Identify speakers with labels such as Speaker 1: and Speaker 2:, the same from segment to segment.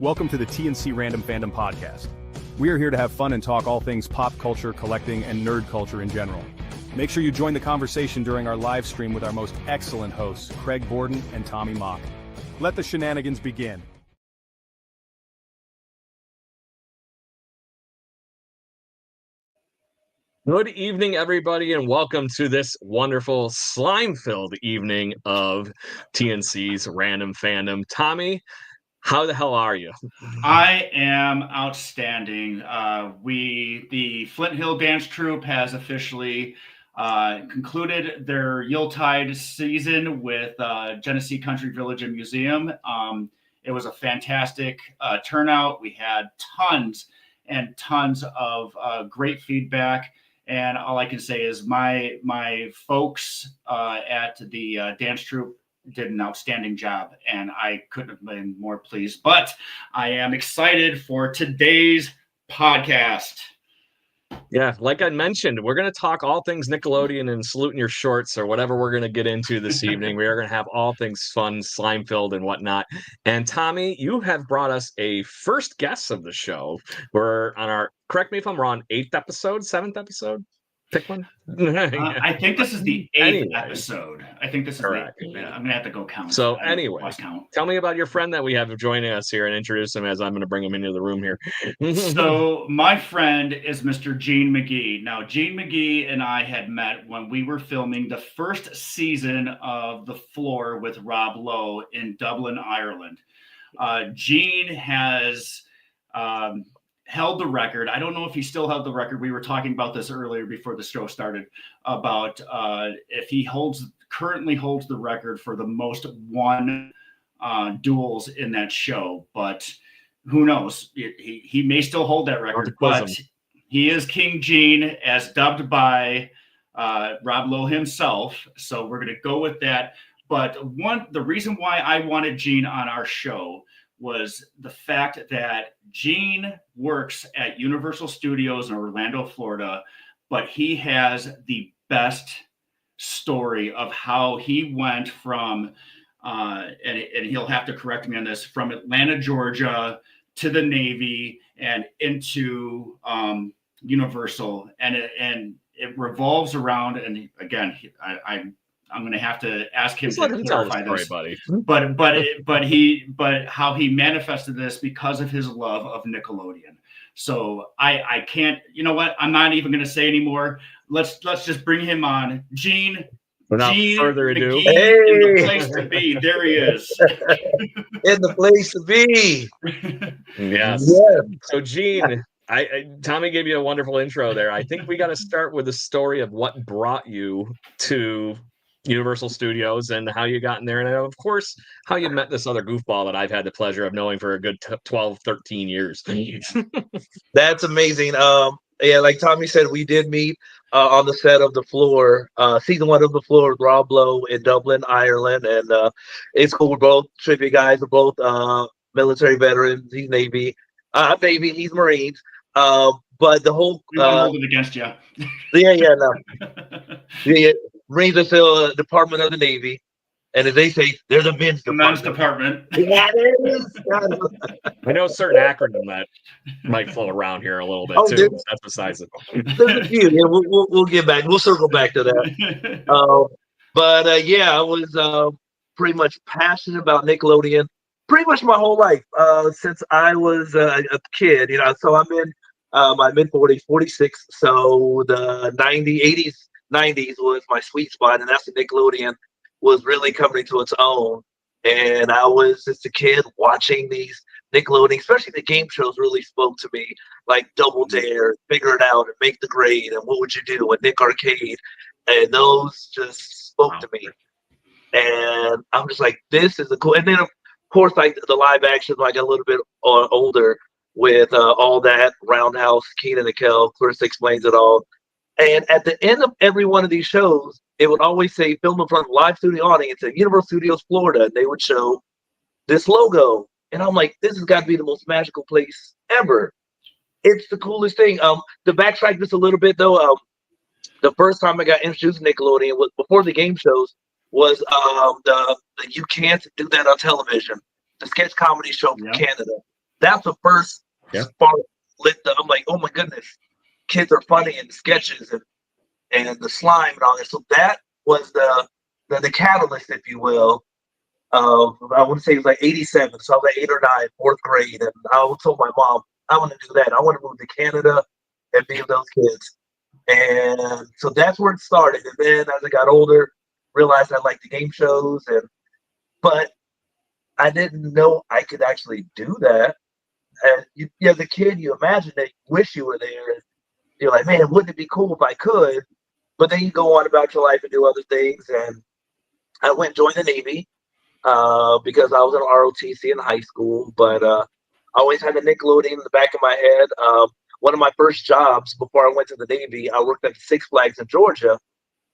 Speaker 1: Welcome to the T C Random Fandom podcast. We are here to have fun and talk all things pop culture, collecting, and nerd culture in general. Make sure you join the conversation during our live stream with our most excellent hosts, Craig Borden and Tommy Mock. Let the shenanigans begin.
Speaker 2: Good evening, everybody, and welcome to this wonderful slime-filled evening of TNC's Random Fandom. Tommy, how the hell are you?
Speaker 3: I am outstanding. The Flint Hill Dance Troupe has officially concluded their Yuletide season with Genesee Country Village and Museum. It was a fantastic turnout. We had tons and tons of great feedback. And all I can say is my folks at the dance troupe did an outstanding job, and I couldn't have been more pleased. But I am excited for today's podcast.
Speaker 2: Yeah, like I mentioned, we're going to talk all things Nickelodeon and saluting your shorts or whatever we're going to get into this evening. We are going to have all things fun, slime-filled, and whatnot. And Tommy, you have brought us a first guest of the show. We're on our, correct me if I'm wrong, 8th episode, 7th episode? Pick one.
Speaker 3: I think this is the 8th episode. I think this is
Speaker 2: correct.
Speaker 3: I'm going to have to go count.
Speaker 2: So anyway, tell me about your friend that we have joining us here and introduce him as I'm going to bring him into the room here.
Speaker 3: So my friend is Mr. Gene Magee. Now, Gene Magee and I had met when we were filming the first season of The Floor with Rob Lowe in Dublin, Ireland. Gene has held the record. I don't know if he still held the record. We were talking about this earlier before the show started about if he currently holds the record for the most won duels in that show. But who knows? He may still hold that record. But he is King Gene, as dubbed by Rob Lowe himself. So we're going to go with that. But the reason why I wanted Gene on our show was the fact that Gene works at Universal Studios in Orlando, Florida, but he has the best story of how he went from, and he'll have to correct me on this, from Atlanta, Georgia to the Navy and into Universal. And it revolves around, and again, I'm going to have to ask him to clarify this,
Speaker 2: buddy.
Speaker 3: But how he manifested this because of his love of Nickelodeon. So I can't, you know what? I'm not even going to say anymore. Let's just bring him on. Gene.
Speaker 2: Without further ado,
Speaker 3: in the place to be. There he is.
Speaker 4: In the place to be.
Speaker 2: Yes.
Speaker 4: Yeah.
Speaker 2: So Gene, Tommy gave you a wonderful intro there. I think we got to start with the story of what brought you to Universal Studios and how you got in there, and of course how you met this other goofball that I've had the pleasure of knowing for a good 12 13 years.
Speaker 4: That's amazing. Yeah, like Tommy said, we did meet on the set of The Floor, season 1 of The Floor with Rob Lowe in Dublin, Ireland, and it's cool. We're both trivia guys. We're both military veterans. He's Navy. I'm Navy. He's Marines. But the whole
Speaker 3: we won't hold it against you.
Speaker 4: No. The Marines are still a department of the Navy, and as they say, they're the men's department. Yeah, it is.
Speaker 2: I know a certain acronym that might float around here a little bit too. That's besides it.
Speaker 4: There's a few. Yeah, we'll get back. We'll circle back to that. But yeah, I was pretty much passionate about Nickelodeon pretty much my whole life since I was a kid. So I'm in my mid-40s, 46. So the 80s, 90s was my sweet spot, and that's when Nickelodeon was really coming to its own. And I was just a kid watching these Nickelodeon, especially the game shows, really spoke to me, like Double Dare, Figure It Out, and Make the Grade, and What Would You Do, and Nick Arcade, and those just spoke to me. And I'm just like, this is a cool. And then of course, like the live action, like a little bit older with all that, Roundhouse, Kenan and Kel, Clarissa Explains It All. And at the end of every one of these shows, it would always say film in front of a live studio audience at Universal Studios, Florida. And they would show this logo. And I'm like, this has got to be the most magical place ever. It's the coolest thing. To backtrack just a little bit, though, the first time I got introduced to Nickelodeon was before the game shows was the You Can't Do That on Television, the sketch comedy show from Canada. that's the first
Speaker 2: Yeah.
Speaker 4: spark lit. I'm like, oh my goodness, kids are funny and sketches and the slime and all that. So that was the catalyst, if you will. I want to say it was like 87. So I was like 8 or 9, fourth grade. And I told my mom, I want to do that. I want to move to Canada and be with those kids. And so that's where it started. And then as I got older, realized I liked the game shows. But I didn't know I could actually do that. And as a kid, you imagine that you wish you were there. And you're like, man, wouldn't it be cool if I could? But then you go on about your life and do other things. And I went and joined the Navy because I was in ROTC in high school. But I always had the Nickelodeon in the back of my head. One of my first jobs before I went to the Navy, I worked at the Six Flags in Georgia.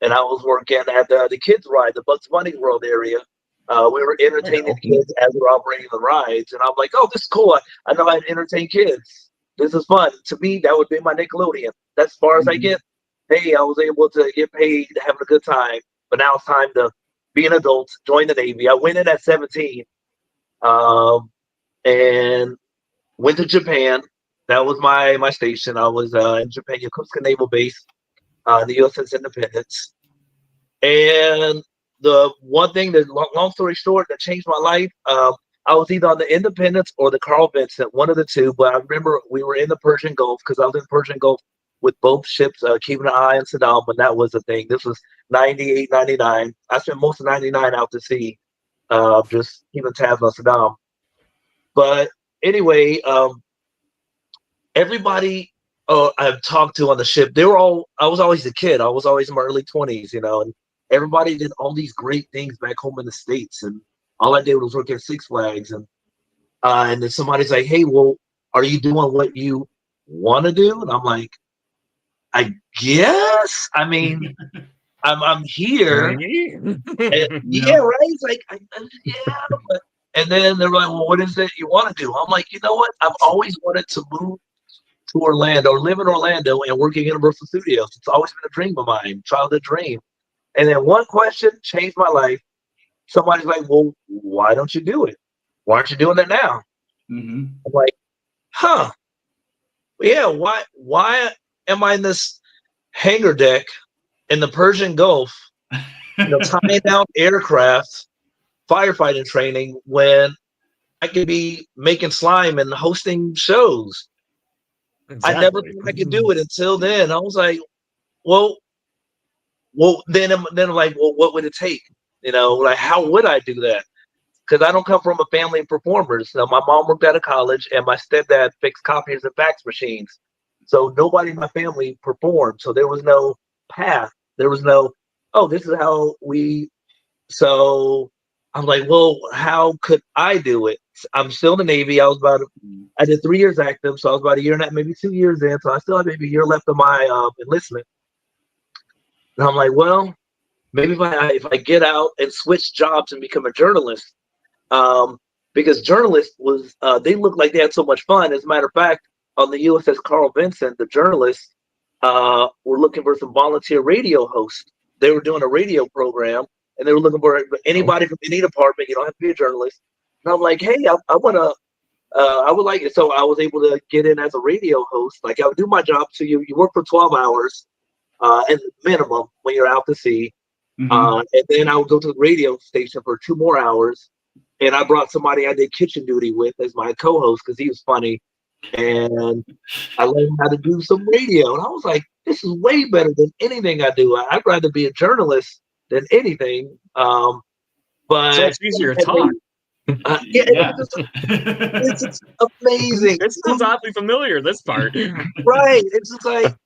Speaker 4: And I was working at the kids' ride, the Bugs Bunny World area. We were entertaining kids as we were operating the rides. And I'm like, oh, this is cool. I know how to entertain kids. This is fun. To me, that would be my Nickelodeon. That's as far as I get. Hey, I was able to get paid, having a good time. But now it's time to be an adult, join the Navy. I went in at 17 and went to Japan. That was my station. I was in Japan, Yokosuka Naval Base, the USS Independence. And the one thing that, long story short, that changed my life, I was either on the Independence or the Carl Vinson, one of the two. But I remember we were in the Persian Gulf because I was in the Persian Gulf with both ships, keeping an eye on Saddam when that was a thing. This was 98, 99. I spent most of 99 out to sea, just keeping tabs on Saddam. But anyway, everybody I've talked to on the ship, I was always a kid. I was always in my early 20s, and everybody did all these great things back home in the States. And all I did was work at Six Flags. And then somebody's like, hey, well, are you doing what you want to do? And I'm like, I guess. I mean, I'm here. And, yeah, right? It's like, yeah. But, and then they're like, well, what is it you want to do? I'm like, you know what? I've always wanted to move to Orlando, live in Orlando, and work at Universal Studios. It's always been a dream of mine, childhood dream. And then one question changed my life. Somebody's like, well, why don't you do it? Why aren't you doing it now? I'm like, huh. Yeah, why am I in this hangar deck in the Persian Gulf, tying down aircraft, firefighting training, when I could be making slime and hosting shows? Exactly. I never thought I could do it until then. I was like, well, then I'm like, well, what would it take? Like, how would I do that? Because I don't come from a family of performers. My mom worked out of college, and my stepdad fixed copiers and fax machines. So nobody in my family performed. So there was no path. There was no, oh, this is how we. So I'm like, well, how could I do it? I'm still in the Navy. I did 3 years active, so I was about a year and a half, maybe 2 years in. So I still have maybe a year left of my enlistment. And I'm like, well, maybe if I get out and switch jobs and become a journalist, because journalists they looked like they had so much fun. As a matter of fact, on the USS Carl Vinson, the journalists were looking for some volunteer radio hosts. They were doing a radio program, and they were looking for anybody from any department. You don't have to be a journalist. And I'm like, hey, I want to. I would like it. So I was able to get in as a radio host. Like, I would do my job. So you work for 12 hours at minimum when you're out to sea. And then I would go to the radio station for 2 more hours. And I brought somebody I did kitchen duty with as my co-host because he was funny. And I learned how to do some radio. And I was like, this is way better than anything I do. I'd rather be a journalist than anything. But
Speaker 2: so it's easier to talk.
Speaker 4: It's just amazing.
Speaker 2: It sounds oddly familiar, this part.
Speaker 4: Right. It's just like,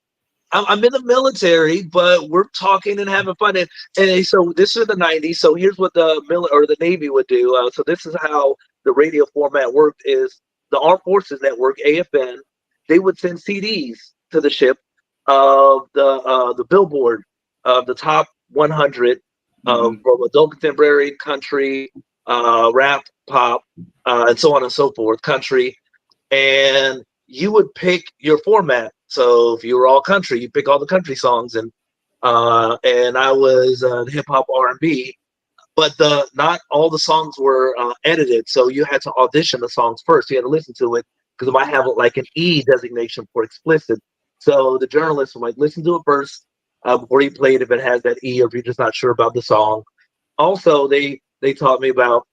Speaker 4: I'm in the military, but we're talking and having fun. And so this is the 90s. So here's what the Navy would do. So this is how the radio format worked: is the Armed Forces Network, AFN, they would send CDs to the ship of the Billboard of the top 100 from adult contemporary, country, rap, pop, and so on and so forth, country. And you would pick your format. So if you were all country, you pick all the country songs, and I was hip hop, R&B. but not all the songs were edited, so you had to audition the songs first. You had to listen to it because it might have like an E designation for explicit. So the journalists were like, listen to it first before you play it if it has that E or if you're just not sure about the song. Also, they taught me about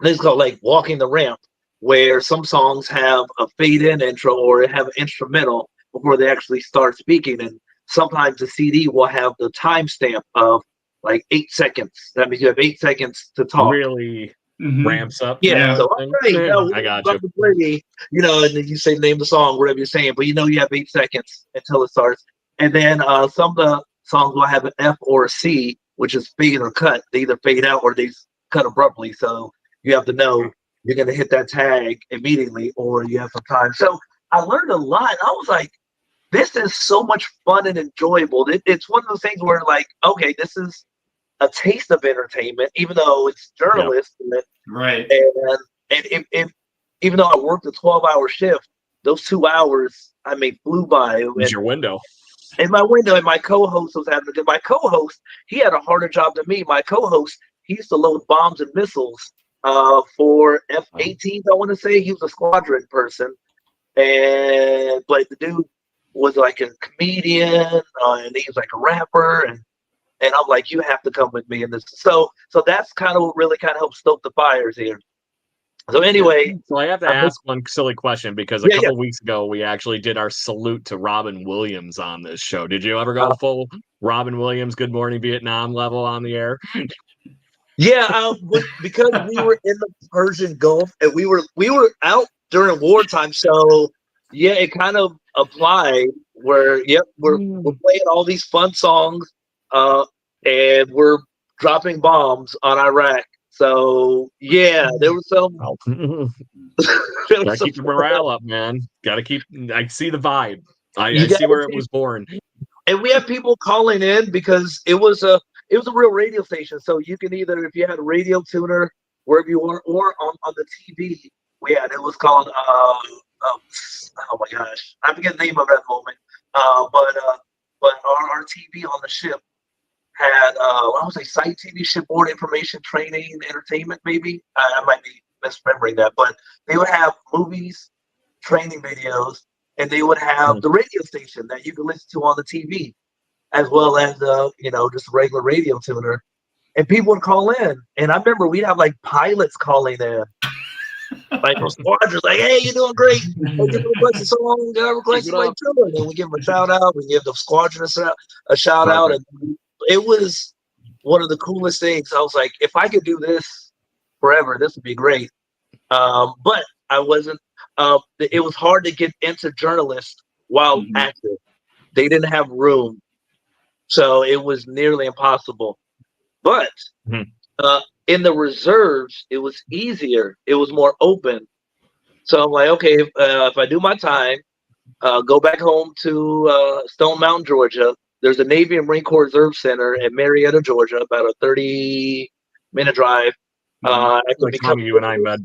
Speaker 4: this is called like walking the ramp, where some songs have a fade-in intro or have an instrumental before they actually start speaking, and sometimes the CD will have the timestamp of like 8 seconds. That means you have 8 seconds to talk.
Speaker 2: Really ramps up.
Speaker 4: Yeah. So all right, no,
Speaker 2: I got
Speaker 4: you. Play, and then you say name the song, whatever you're saying, but you have 8 seconds until it starts. And then some of the songs will have an F or a C, which is fade or cut. They either fade out or they cut abruptly. So you have to know you're going to hit that tag immediately or you have some time. So I learned a lot. I was like, this is so much fun and enjoyable. It's one of those things where like, okay, this is a taste of entertainment, even though it's journalism.
Speaker 3: Right.
Speaker 4: And if even though I worked a 12-hour shift, those 2 hours flew by.
Speaker 2: It was your window.
Speaker 4: And my window, and my co-host was having my co-host, he had a harder job than me. My co-host, he used to load bombs and missiles for F-18s, I want to say. He was a squadron person. But the dude was like a comedian, and he was like a rapper, and I'm like, you have to come with me in this. So that's kind of what really kind of helped stoke the fires here. So anyway,
Speaker 2: so I have to ask one silly question because a couple weeks ago we actually did our salute to Robin Williams on this show. Did you ever go full Robin Williams Good Morning Vietnam level on the air?
Speaker 4: Yeah, because we were in the Persian Gulf and we were out during wartime, so yeah, it kind of applied. Where we're playing all these fun songs, and we're dropping bombs on Iraq. So yeah, there was some.
Speaker 2: Gotta keep the morale up, man. Gotta keep. I see the vibe. I see where it was born.
Speaker 4: And we had people calling in because it was a real radio station. So you can either, if you had a radio tuner wherever you were, or on the TV, it was called. Oh my gosh, I forget the name of that moment. But our TV on the ship had I would say site TV, shipboard information, training, entertainment. Maybe I might be misremembering that, but they would have movies, training videos, and they would have the radio station that you could listen to on the TV, as well as just a regular radio tuner. And people would call in, and I remember we'd have like pilots calling in. Like squadrons, like, hey, you're doing great. Hey, give them a bunch of songs, request like too. And then we give them a shout out. We give the squadron a shout out, and it was one of the coolest things. I was like, if I could do this forever, this would be great. But I wasn't. It was hard to get into journalists while active. They didn't have room, so it was nearly impossible. But in the reserves, it was easier. It was more open. So I'm like, okay, if I do my time, go back home to Stone Mountain, Georgia. There's a Navy and Marine Corps Reserve Center in Marietta, Georgia, about a 30-minute drive. I could
Speaker 2: become you and I met.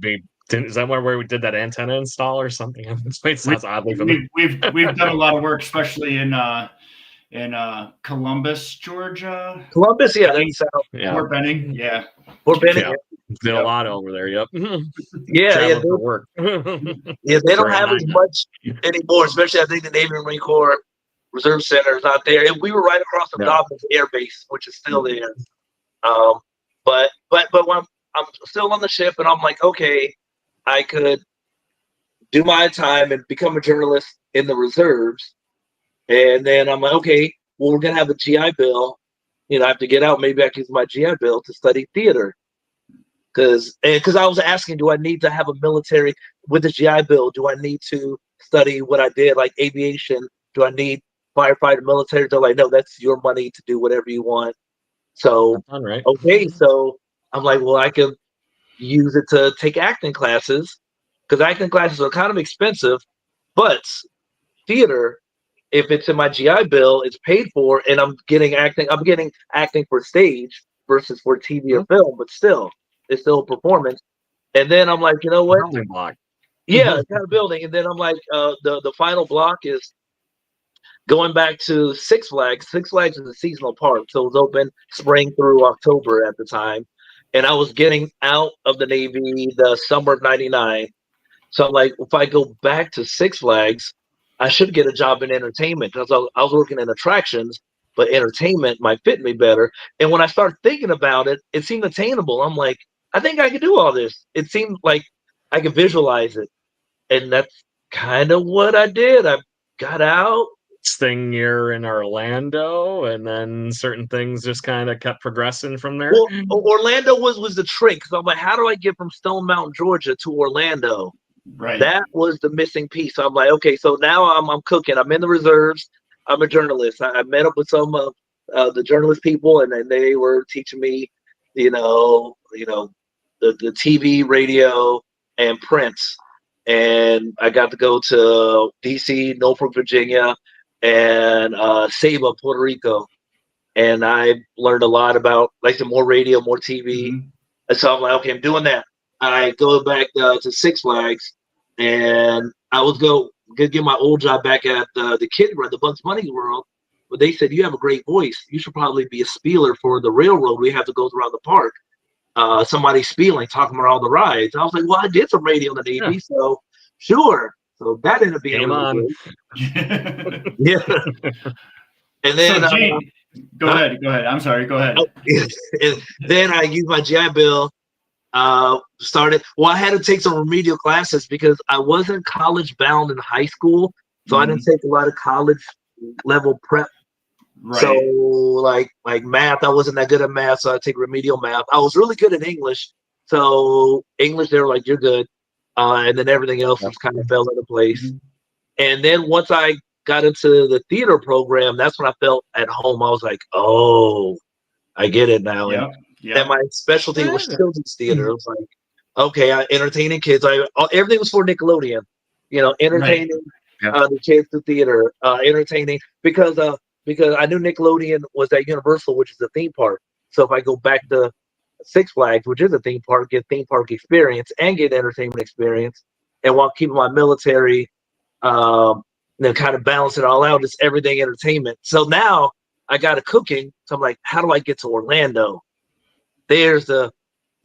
Speaker 2: Is that where we did that antenna install or something? It sounds oddly familiar.
Speaker 3: We've done a lot of work, especially in Columbus, Georgia.
Speaker 4: Columbus, yeah,
Speaker 3: Fort Benning, yeah.
Speaker 4: Fort Benning,
Speaker 2: did a lot over there. Yep.
Speaker 4: Yeah,
Speaker 2: for work.
Speaker 4: Yeah, they don't have as much anymore. Especially, I think the Navy and Marine Corps Reserve Center is out there, and we were right across from Dobbins Air Base, which is still there. But when I'm still on the ship, and I'm like, okay, I could do my time and become a journalist in the reserves. And then I'm like, okay, well, we're going to have a GI Bill. I have to get out. Maybe I can use my GI Bill to study theater. Because I was asking, do I need to have a military with the GI Bill? Do I need to study what I did, like aviation? Do I need firefighter, military? They're like, no, that's your money to do whatever you want. So, okay, so I'm like, well, I can use it to take acting classes, because acting classes are kind of expensive, but theater, if it's in my GI Bill, it's paid for, and I'm getting acting for stage versus for TV or film, but still, it's still a performance. And then I'm like, you know what?
Speaker 2: Block.
Speaker 4: Yeah, kind of building. And then I'm like, the final block is going back to Six Flags. Six Flags is a seasonal park, so it was open spring through October at the time. and I was getting out of the Navy the summer of '99. So I'm like, if I go back to Six Flags, I should get a job in entertainment because I was working in attractions, but entertainment might fit me better. And when I started thinking about it, it seemed attainable. I'm like, I think I could do all this. It seemed like I could visualize it. And that's kind of what I did. I got out.
Speaker 2: Thing year in Orlando, and then certain things just kind of kept progressing from there.
Speaker 4: Well, Orlando was the trick. Because I'm like, how do I get from Stone Mountain, Georgia to Orlando?
Speaker 3: Right.
Speaker 4: That was the missing piece. So I'm like, okay, so now I'm cooking. I'm in the reserves. I'm a journalist. I met up with some of the journalist people, and then they were teaching me, the TV, radio, and prints. And I got to go to DC, Norfolk, Virginia, and Ceiba, Puerto Rico. And I learned a lot about more radio, more TV.
Speaker 3: Mm-hmm.
Speaker 4: And so I'm like, okay, I'm doing that. I go back to Six Flags, and I was gonna get my old job back at the Kid World, the Bugs Bunny World. But they said, you have a great voice. You should probably be a spieler for the railroad. We have to go around the park. Somebody spieling, talking about all the rides. I was like, well, I did some radio in the Navy, so sure. So that ended up being really good. Yeah. And then,
Speaker 3: so Gene, go ahead. I'm sorry. Go ahead.
Speaker 4: And then I used my GI Bill. I had to take some remedial classes because I wasn't college bound in high school, so I didn't take a lot of college level prep. Right. So like math, I wasn't that good at math, so I take remedial math. I was really good at English, so English they were like, you're good, and then everything else just kind of fell into place. Mm-hmm. And then once I got into the theater program, that's when I felt at home. I was like, oh, I get it now.
Speaker 3: Yep.
Speaker 4: And my specialty was children's theater. It was like, okay, entertaining kids. Everything was for Nickelodeon, entertaining the kids through theater, entertaining because I knew Nickelodeon was at Universal, which is a theme park. So if I go back to Six Flags, which is a theme park, get theme park experience and get entertainment experience, and while keeping my military, kind of balance it all out, it's everything entertainment. So now I got a cooking. So I'm like, how do I get to Orlando? There's the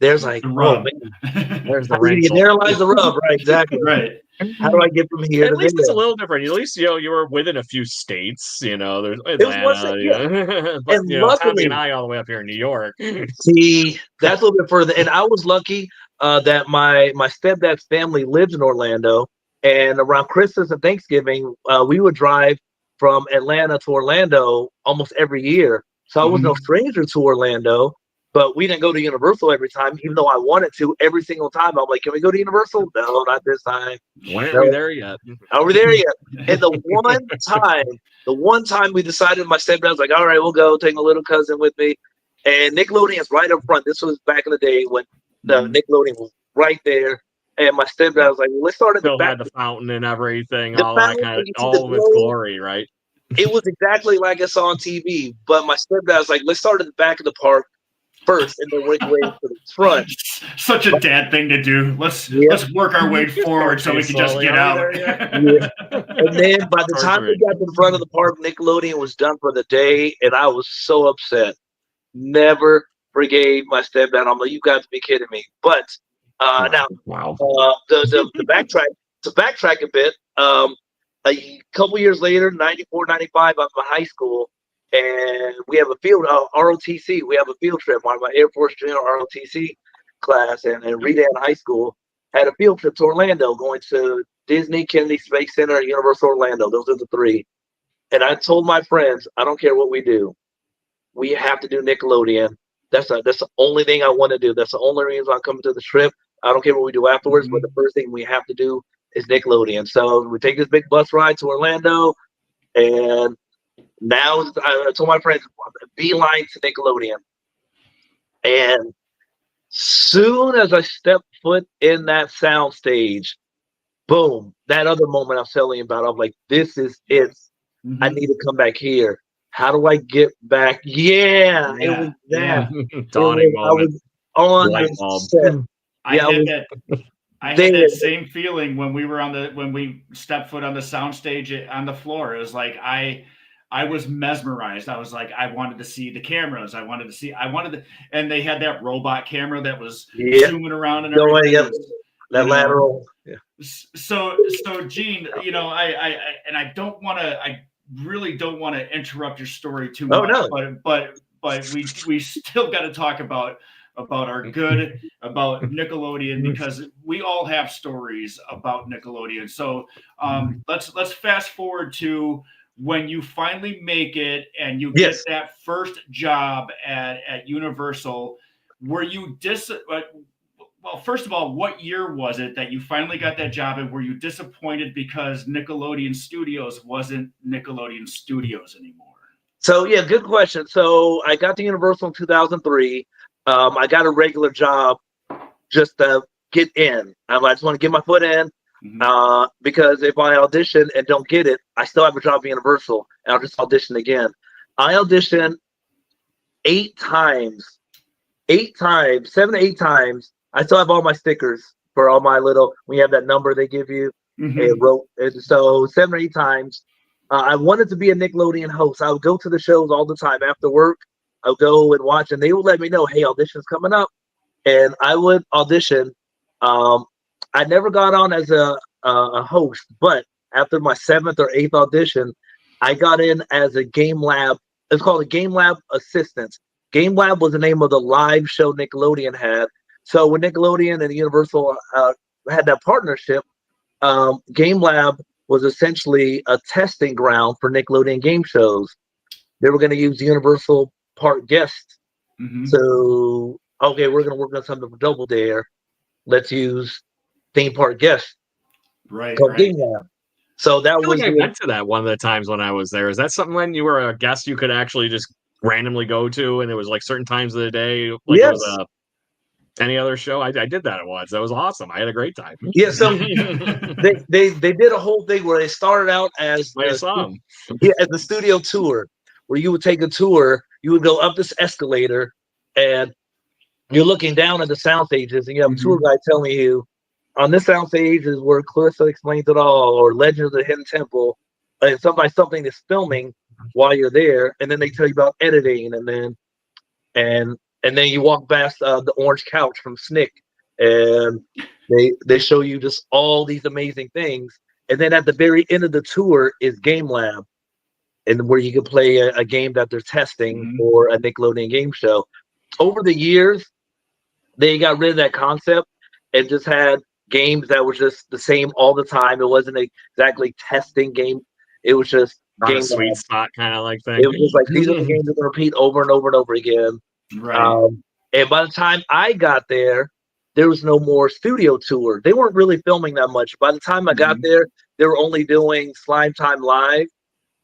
Speaker 4: rub.
Speaker 2: There's the wrinkle.
Speaker 4: There lies the rub, right? Exactly.
Speaker 3: Right.
Speaker 4: How do I get from here?
Speaker 2: At least it's a little different. At least you were within a few states. There's Atlanta, but
Speaker 4: and luckily,
Speaker 2: Tommy and I all the way up here in New York.
Speaker 4: See, that's a little bit further. And I was lucky that my stepdad's family lives in Orlando, and around Christmas and Thanksgiving, we would drive from Atlanta to Orlando almost every year. So I was no stranger to Orlando. But we didn't go to Universal every time, even though I wanted to. Every single time, I'm like, "Can we go to Universal?" No, not this time.
Speaker 2: Why aren't we there yet?
Speaker 4: Are we there yet? And the one time we decided, my stepdad was like, "All right, we'll go." Take my little cousin with me, and Nickelodeon's right up front. This was back in the day when the Nickelodeon was right there. And my stepdad was like, well, "Let's start at the back."
Speaker 2: Had the fountain and everything, all that kind of, all of its glory, right?
Speaker 4: It was exactly like I saw on TV. But my stepdad was like, "Let's start at the back of the park first, and then work our way to the front."
Speaker 3: Such a dad thing to do. Let's work our way forward so we can just get out.
Speaker 4: And then by the time we got to the front of the park, Nickelodeon was done for the day, and I was so upset. Never forgave my stepdad. I'm like, you got to be kidding me. But the backtrack a bit, a couple years later, 94, 95, I'm in high school. And we have a field, ROTC. We have a field trip. One of my Air Force General ROTC class and Rita in high school had a field trip to Orlando, going to Disney, Kennedy Space Center, and Universal Orlando. Those are the three. And I told my friends, I don't care what we do. We have to do Nickelodeon. That's the only thing I want to do. That's the only reason I'm coming to the trip. I don't care what we do afterwards, but the first thing we have to do is Nickelodeon. So we take this big bus ride to Orlando, and now I told my friends, beeline to Nickelodeon. And soon as I stepped foot in that sound stage, boom, that other moment I'm telling you about, I'm like, this is it. I need to come back here. How do I get back? Yeah. It was that.
Speaker 2: Dawning moment.
Speaker 4: I was on set.
Speaker 3: I had that same feeling when we stepped foot on the sound stage on the floor. It was like I I was mesmerized. I was like, I wanted to see the cameras. And they had that robot camera that was zooming around and everything.
Speaker 4: Yep. That lateral. Yeah.
Speaker 3: So Gene, you know, I really don't want to interrupt your story too much, but we still got to talk about Nickelodeon, because we all have stories about Nickelodeon. So let's fast forward to when you finally make it and you get that first job at Universal. Were you well, first of all, what year was it that you finally got that job, and were you disappointed because Nickelodeon Studios wasn't Nickelodeon Studios anymore?
Speaker 4: So yeah, good question. So I got to Universal in 2003. I got a regular job just to get in. I just want to get my foot in, because if I audition and don't get it, I still have a job at Universal, and I'll just audition again. I auditioned 8 times, 7 to 8 times. I still have all my stickers for all my little, we have that number they give you. So 7 or 8 times. I wanted to be a Nickelodeon host. I would go to the shows all the time after work. I would go and watch, and they would let me know, hey, audition's coming up. And I would audition. I never got on as a host, but after my 7th or 8th audition, I got in as a Game Lab. It's called a Game Lab assistant. Game Lab was the name of the live show Nickelodeon had. So when Nickelodeon and Universal had that partnership, Game Lab was essentially a testing ground for Nickelodeon game shows. They were going to use Universal Park guests. So, okay, we're going to work on something for Double Dare. Let's use theme park guests.
Speaker 3: Right.
Speaker 4: Game Lab. So that was.
Speaker 2: I went to that one of the times when I was there. Is that something when you were a guest you could actually just randomly go to, and it was like certain times of the day? Like it was any other show? I did that once. That was awesome. I had a great time.
Speaker 4: Yeah, so they did a whole thing where they started out as
Speaker 2: as
Speaker 4: the studio tour, where you would take a tour, you would go up this escalator, and you're looking down at the sound stages, and you have a tour guide telling you, on this sound stage is where Clarissa Explains It All, or Legend of the Hidden Temple, and something is filming while you're there, and then they tell you about editing, and then you walk past the orange couch from SNICK, and they show you just all these amazing things. And then at the very end of the tour is Game Lab, and where you can play a game that they're testing for a Nickelodeon game show. Over the years, they got rid of that concept and just had games that were just the same all the time. It wasn't exactly testing game. It was just
Speaker 2: game sweet spot kind of like thing.
Speaker 4: It was just like these are the games that repeat over and over and over again.
Speaker 3: Right.
Speaker 4: And by the time I got there was no more studio tour. They weren't really filming that much. By the time I got there, they were only doing Slime Time Live,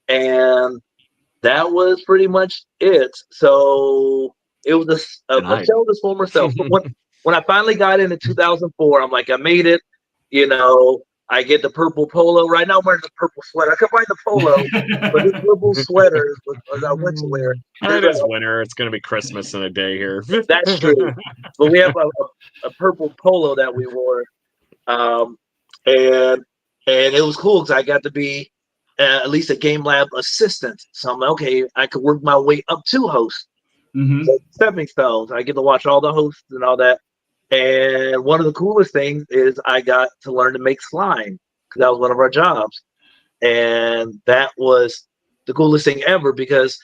Speaker 4: and that was pretty much it. So it was a show that's for myself. But when I finally got in 2004, I'm like, I made it. You know, I get the purple polo. Right now I'm wearing the purple sweater. I could find the polo, but this purple sweater was I went to wear.
Speaker 2: It is winter. It's going to be Christmas in a day here.
Speaker 4: That's true. But we have a purple polo that we wore, and it was cool because I got to be at least a Game Lab assistant. So I'm like, okay, I could work my way up to host. So stepping stones. I get to watch all the hosts and all that. And one of the coolest things is I got to learn to make slime, because that was one of our jobs. And that was the coolest thing ever because,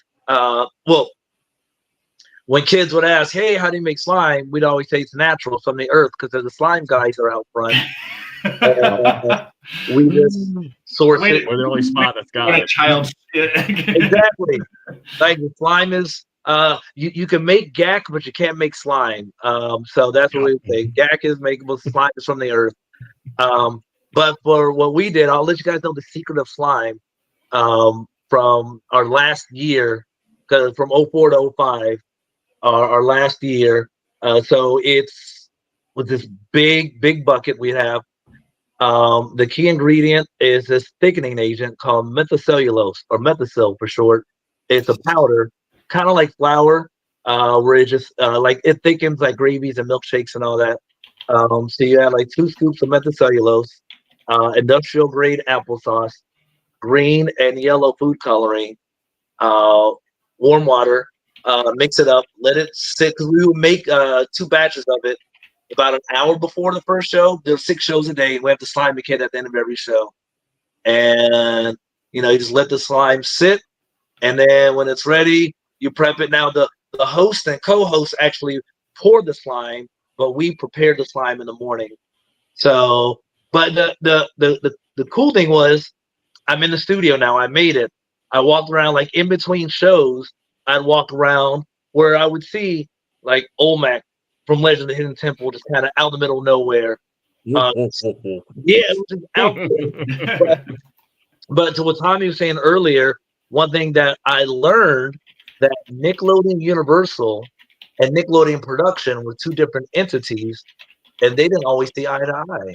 Speaker 4: when kids would ask, hey, how do you make slime? We'd always say it's natural from the earth because the slime guys are out front. We just source it.
Speaker 2: We're the only spot that's got it.
Speaker 4: Exactly. Like the slime is, you can make gack, but you can't make slime. So that's what we say. Gack is makeable, slime is from the earth. But for what we did, I'll let you guys know the secret of slime from our last year, because from 04 to 05, our last year. So it's with this big bucket we have. The key ingredient is this thickening agent called methacellulose, or methacil for short. It's a powder, kind of like flour, where it just like it thickens like gravies and milkshakes and all that. So you add like 2 scoops of methacellulose, industrial grade applesauce, green and yellow food coloring, warm water, mix it up, let it sit. Because we would make 2 batches of it about an hour before the first show. There's 6 shows a day. We have the slime kit at the end of every show, and you just let the slime sit, and then when it's ready, you prep it. Now the host and co-host actually pour the slime, but we prepared the slime in the morning. So, but the cool thing was, I'm in the studio now. I made it. I walked around like in between shows. I'd walk around where I would see like Olmec from Legend of the Hidden Temple, just kind of out in the middle of nowhere. Yeah, it was just out there. But to what Tommy was saying earlier, one thing that I learned that Nickelodeon Universal and Nickelodeon Production were 2 different entities, and they didn't always see eye to eye.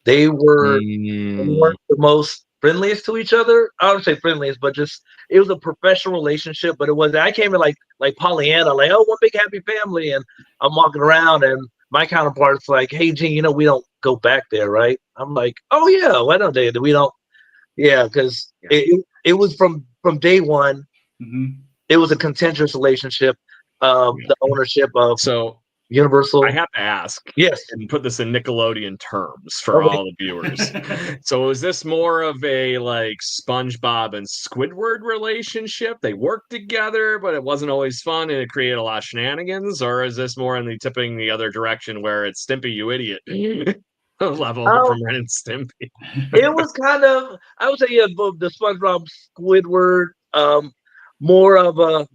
Speaker 4: They weren't the most friendliest to each other. I don't say friendliest, but just it was a professional relationship. But it was, I came in like Pollyanna, like, oh, one big happy family, and I'm walking around, and my counterpart's like, hey, Gene, we don't go back there, right? I'm like, oh yeah, why don't they? We don't. Yeah, because it was from day one.
Speaker 3: Mm-hmm.
Speaker 4: It was a contentious relationship. The ownership of Universal.
Speaker 2: I have to ask,
Speaker 4: yes,
Speaker 2: and put this in Nickelodeon terms for all the viewers. So is this more of a like SpongeBob and Squidward relationship? They worked together, but it wasn't always fun and it created a lot of shenanigans? Or is this more in the tipping the other direction where it's Stimpy, you idiot level from Ren and Stimpy?
Speaker 4: It was kind of, I would say, the SpongeBob Squidward, more of a,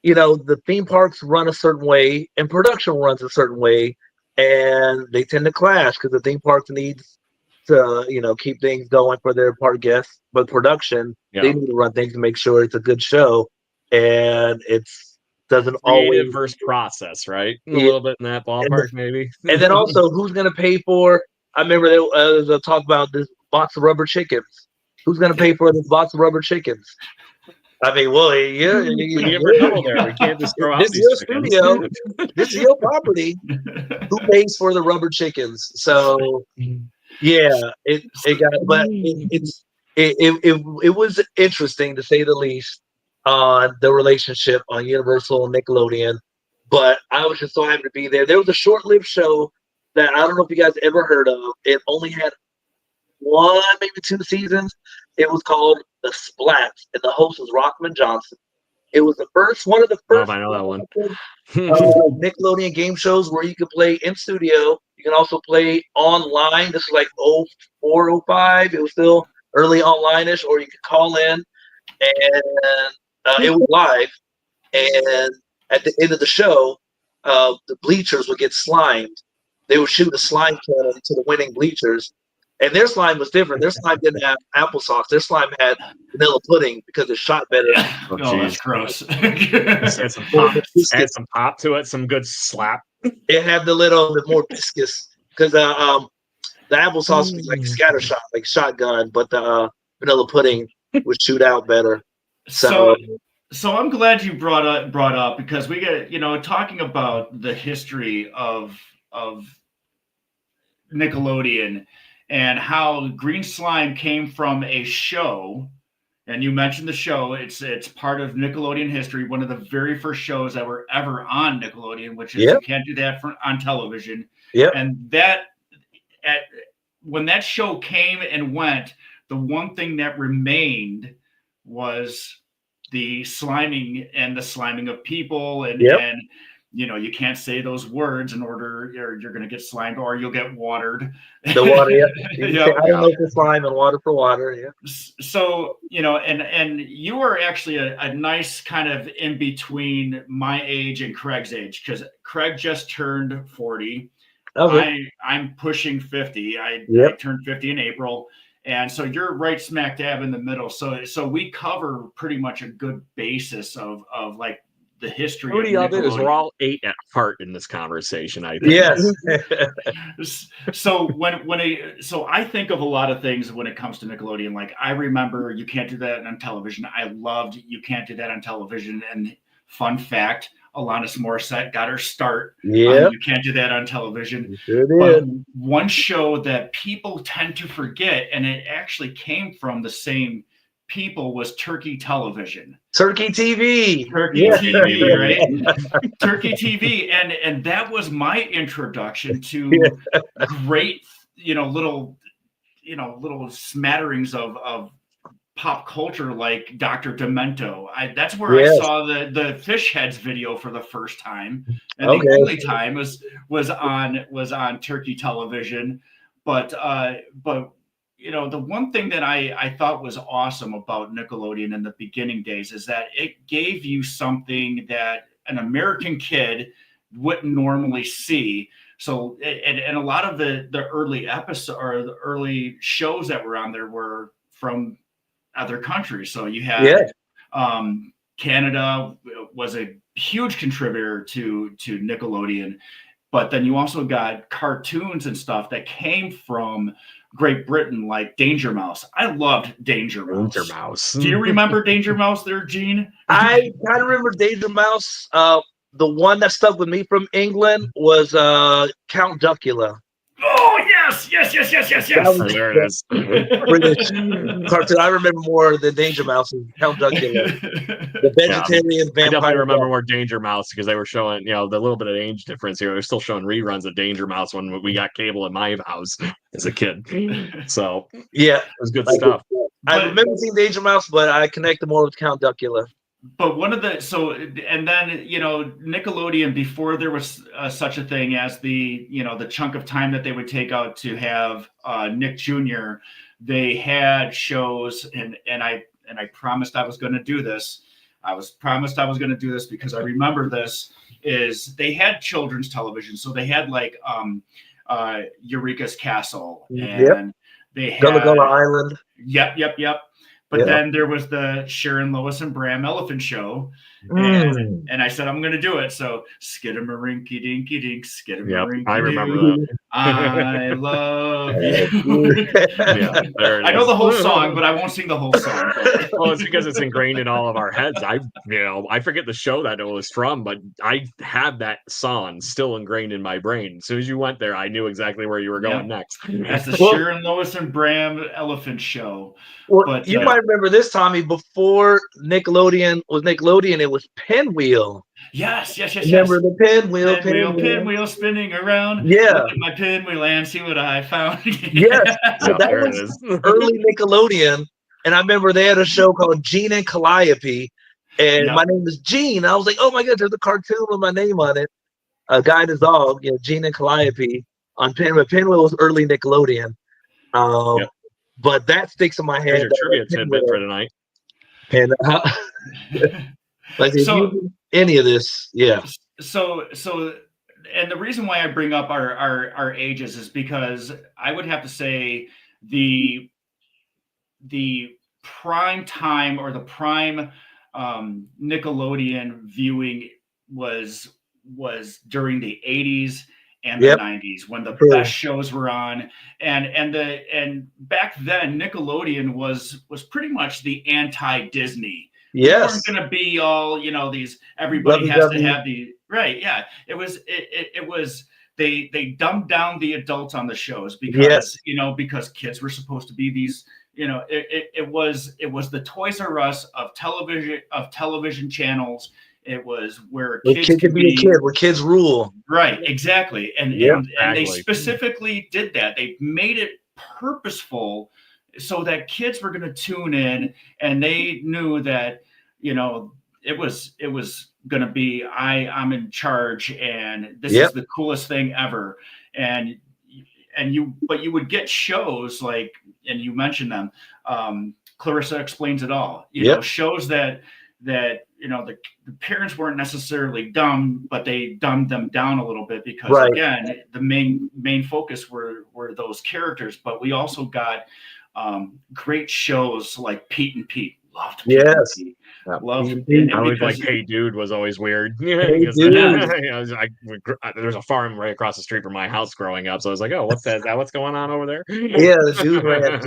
Speaker 4: the theme parks run a certain way and production runs a certain way, and they tend to clash because the theme parks needs to, keep things going for their park guests, but production, they need to run things to make sure it's a good show, and it's doesn't always
Speaker 2: versus process, right? A little bit in that ballpark, maybe.
Speaker 4: And then also, who's going to pay for? I remember there was a talk about this box of rubber chickens. Who's going to pay for this box of rubber chickens? I mean, well, yeah,
Speaker 2: we never know there. We can't just throw out
Speaker 4: this
Speaker 2: these
Speaker 4: is your studio. This is your property. Who pays for the rubber chickens? So, yeah, it got, but it was interesting to say the least on the relationship on Universal and Nickelodeon. But I was just so happy to be there. There was a short-lived show that I don't know if you guys ever heard of. It only had 1, maybe 2 seasons. It was called The Splats, and the host was Rockman Johnson. It was one of the first.
Speaker 2: I know that one.
Speaker 4: Nickelodeon game shows where you could play in studio. You can also play online. This is like 04, 05. It was still early online-ish, or you could call in, and it was live. And at the end of the show, the bleachers would get slimed. They would shoot a slime cannon to the winning bleachers. And their slime was different. Their slime didn't have applesauce. Their slime had vanilla pudding because it shot better.
Speaker 3: Oh, that's gross.
Speaker 2: Add some pop to it, some good slap.
Speaker 4: It had the little bit more viscous because the applesauce was like scattershot, like shotgun, but the vanilla pudding would shoot out better.
Speaker 3: So I'm glad you brought up because we get talking about the history of Nickelodeon and how Green Slime came from a show, and you mentioned the show. It's part of Nickelodeon history. One of the very first shows that were ever on Nickelodeon, which is you can't do that on television.
Speaker 4: Yeah,
Speaker 3: and when that show came and went, the one thing that remained was the sliming and the sliming of people, and you can't say those words in order you're going to get slimed or you'll get watered.
Speaker 4: The water, I don't know if it's slime and water for water. Yeah.
Speaker 3: So and you were actually a nice kind of in between my age and Craig's age, because Craig just turned 40. Okay. I'm pushing 50. I turned 50 in April. And so you're right smack dab in the middle. So we cover pretty much a good basis of like the history.
Speaker 2: Beauty of it is we're all 8 at heart in this conversation, I think.
Speaker 4: Yes.
Speaker 3: So so I think of a lot of things when it comes to Nickelodeon. Like I remember You Can't Do That on Television. I loved You Can't Do That on Television. And fun fact, Alanis Morissette got her start. You Can't Do That on Television.
Speaker 4: Sure did.
Speaker 3: But one show that people tend to forget, and it actually came from the same people was Turkey Television.
Speaker 4: Turkey TV.
Speaker 3: Turkey TV, right? Turkey TV, and that was my introduction to great, little smatterings of pop culture like Dr. Demento. That's where I saw the Fish Heads video for the first time, and the only time was on Turkey Television. But the one thing that I thought was awesome about Nickelodeon in the beginning days is that it gave you something that an American kid wouldn't normally see. So, and a lot of the early episodes or the early shows that were on there were from other countries. So you had Canada was a huge contributor to Nickelodeon, but then you also got cartoons and stuff that came from Great Britain, like Danger Mouse. I loved Danger Mouse.
Speaker 2: Danger Mouse.
Speaker 3: Do you remember Danger Mouse there, Gene?
Speaker 4: I kind of remember Danger Mouse. The one that stuck with me from England was Count Duckula.
Speaker 3: Oh, yes.
Speaker 2: There it is.
Speaker 4: British cartoon. I remember more than Danger Mouse and Count Duckula. The vegetarian vampire.
Speaker 2: I definitely remember more Danger Mouse because they were showing, the little bit of age difference here. They're still showing reruns of Danger Mouse when we got cable in my house as a kid. So
Speaker 4: yeah,
Speaker 2: it was good stuff.
Speaker 4: I remember seeing Danger Mouse, but I connected more with Count Duckula.
Speaker 3: But one of the and then Nickelodeon, before there was such a thing as the chunk of time that they would take out to have Nick Jr., they had shows, and I promised I was going to do this. I promised I was going to do this because I remember this is they had children's television, so they had like Eureka's Castle, and they had
Speaker 4: Gullah Gullah Island.
Speaker 3: Yep. But then there was the Sharon, Lois, and Bram Elephant Show. And I said, I'm going to do it. So, skidamarinky dinky dink, skidamarinky.
Speaker 2: I remember that.
Speaker 3: I love you. There it is. I know the whole song, but I won't sing the whole song.
Speaker 2: Well, it's because it's ingrained in all of our heads. I forget the show that it was from, but I had that song still ingrained in my brain. As soon as you went there, I knew exactly where you were going next.
Speaker 3: That's the Sharon, Lois, and Bram Elephant Show.
Speaker 4: Well, but you might remember this, Tommy. Before Nickelodeon was Nickelodeon, it was Pinwheel.
Speaker 3: Yes.
Speaker 4: Remember the
Speaker 3: pinwheel spinning around.
Speaker 4: Yeah.
Speaker 3: Look at my pinwheel and see what I found.
Speaker 4: Yes. So that was early Nickelodeon. And I remember they had a show called Gene and Calliope. And my name is Gene. I was like, oh my God, there's a cartoon with my name on it. A guy and his dog, Gene and Calliope on Pinwheel. Pinwheel was early Nickelodeon. But that sticks in my head.
Speaker 2: Here's your trivia tidbit for tonight.
Speaker 4: And like any of this,
Speaker 3: So, and the reason why I bring up our ages is because I would have to say the prime time or the prime Nickelodeon viewing was during the 80s and the 90s when the best shows were on, and back then Nickelodeon was pretty much the anti-Disney.
Speaker 4: Yes,
Speaker 3: we weren't going to be all these. Everybody has to have the right. Yeah, it was. They dumbed down the adults on the shows because because kids were supposed to be these. It was the Toys R Us of television channels. It was where kids could be a
Speaker 4: kid, where kids rule.
Speaker 3: Right, exactly. And they specifically did that. They made it purposeful so that kids were going to tune in, and they knew that, it was going to be, I'm in charge, and this is the coolest thing ever. But you would get shows like, and you mentioned them, Clarissa Explains It All, shows that the parents weren't necessarily dumb, but they dumbed them down a little bit because again, the main focus were those characters. But we also got great shows like Pete and Pete. Loved Pete and Pete. Loved Pete.
Speaker 2: I always like Hey Dude was always weird.
Speaker 4: Hey Dude.
Speaker 2: There's a farm right across the street from my house growing up, so I was like, oh, what's that? Is that what's going on over there?
Speaker 4: Yeah, the dude right.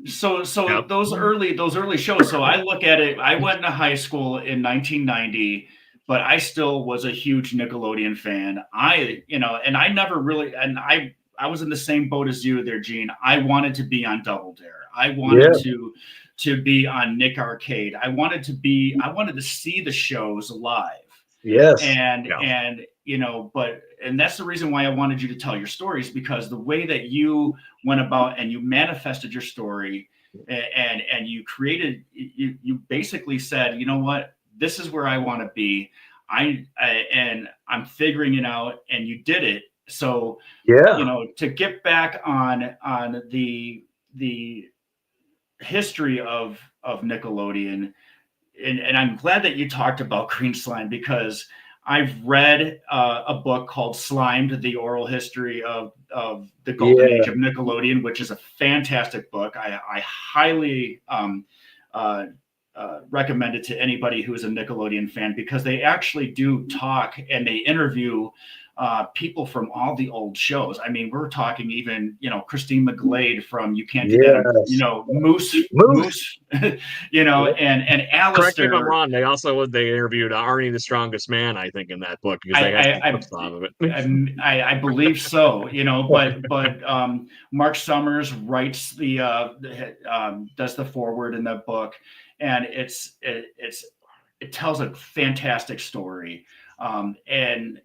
Speaker 3: So those early shows. So I look at it. I went to high school in 1990, but I still was a huge Nickelodeon fan. And I never really, and I was in the same boat as you there, Gene. I wanted to be on Double Dare. I wanted to be on Nick Arcade. I wanted to see the shows live.
Speaker 4: Yes.
Speaker 3: And that's the reason why I wanted you to tell your stories, because the way that you went about and you manifested your story and you created, you basically said, you know what, this is where I want to be. And I'm figuring it out, and you did it. So, to get back on the history of Nickelodeon, and I'm glad that you talked about Green Slime, because I've read a book called Slimed: The Oral History of the Golden Age of Nickelodeon, which is a fantastic book. I highly recommend it to anybody who is a Nickelodeon fan, because they actually do talk and they interview people from all the old shows. I mean, we're talking even, Christine McGlade from You Can't Do That, Moose, and Alistair.
Speaker 2: Correct me if I'm wrong. They interviewed Arnie the Strongest Man, I think, in that book, because they had some of it.
Speaker 3: I believe so, but Mark Summers writes does the foreword in the book, and it tells a fantastic story, and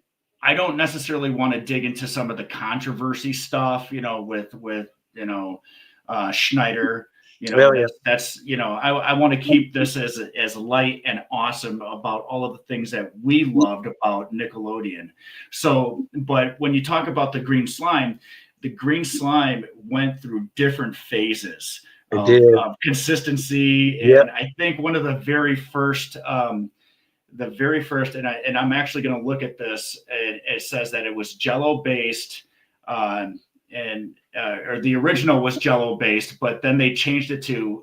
Speaker 3: I don't necessarily want to dig into some of the controversy stuff, with Schneider. That's I want to keep this as light and awesome about all of the things that we loved about Nickelodeon. So, but when you talk about the Green Slime went through different phases of consistency, and I think one of the very first. And I'm actually going to look at this. It says that it was Jello based, or the original was Jello based, but then they changed it to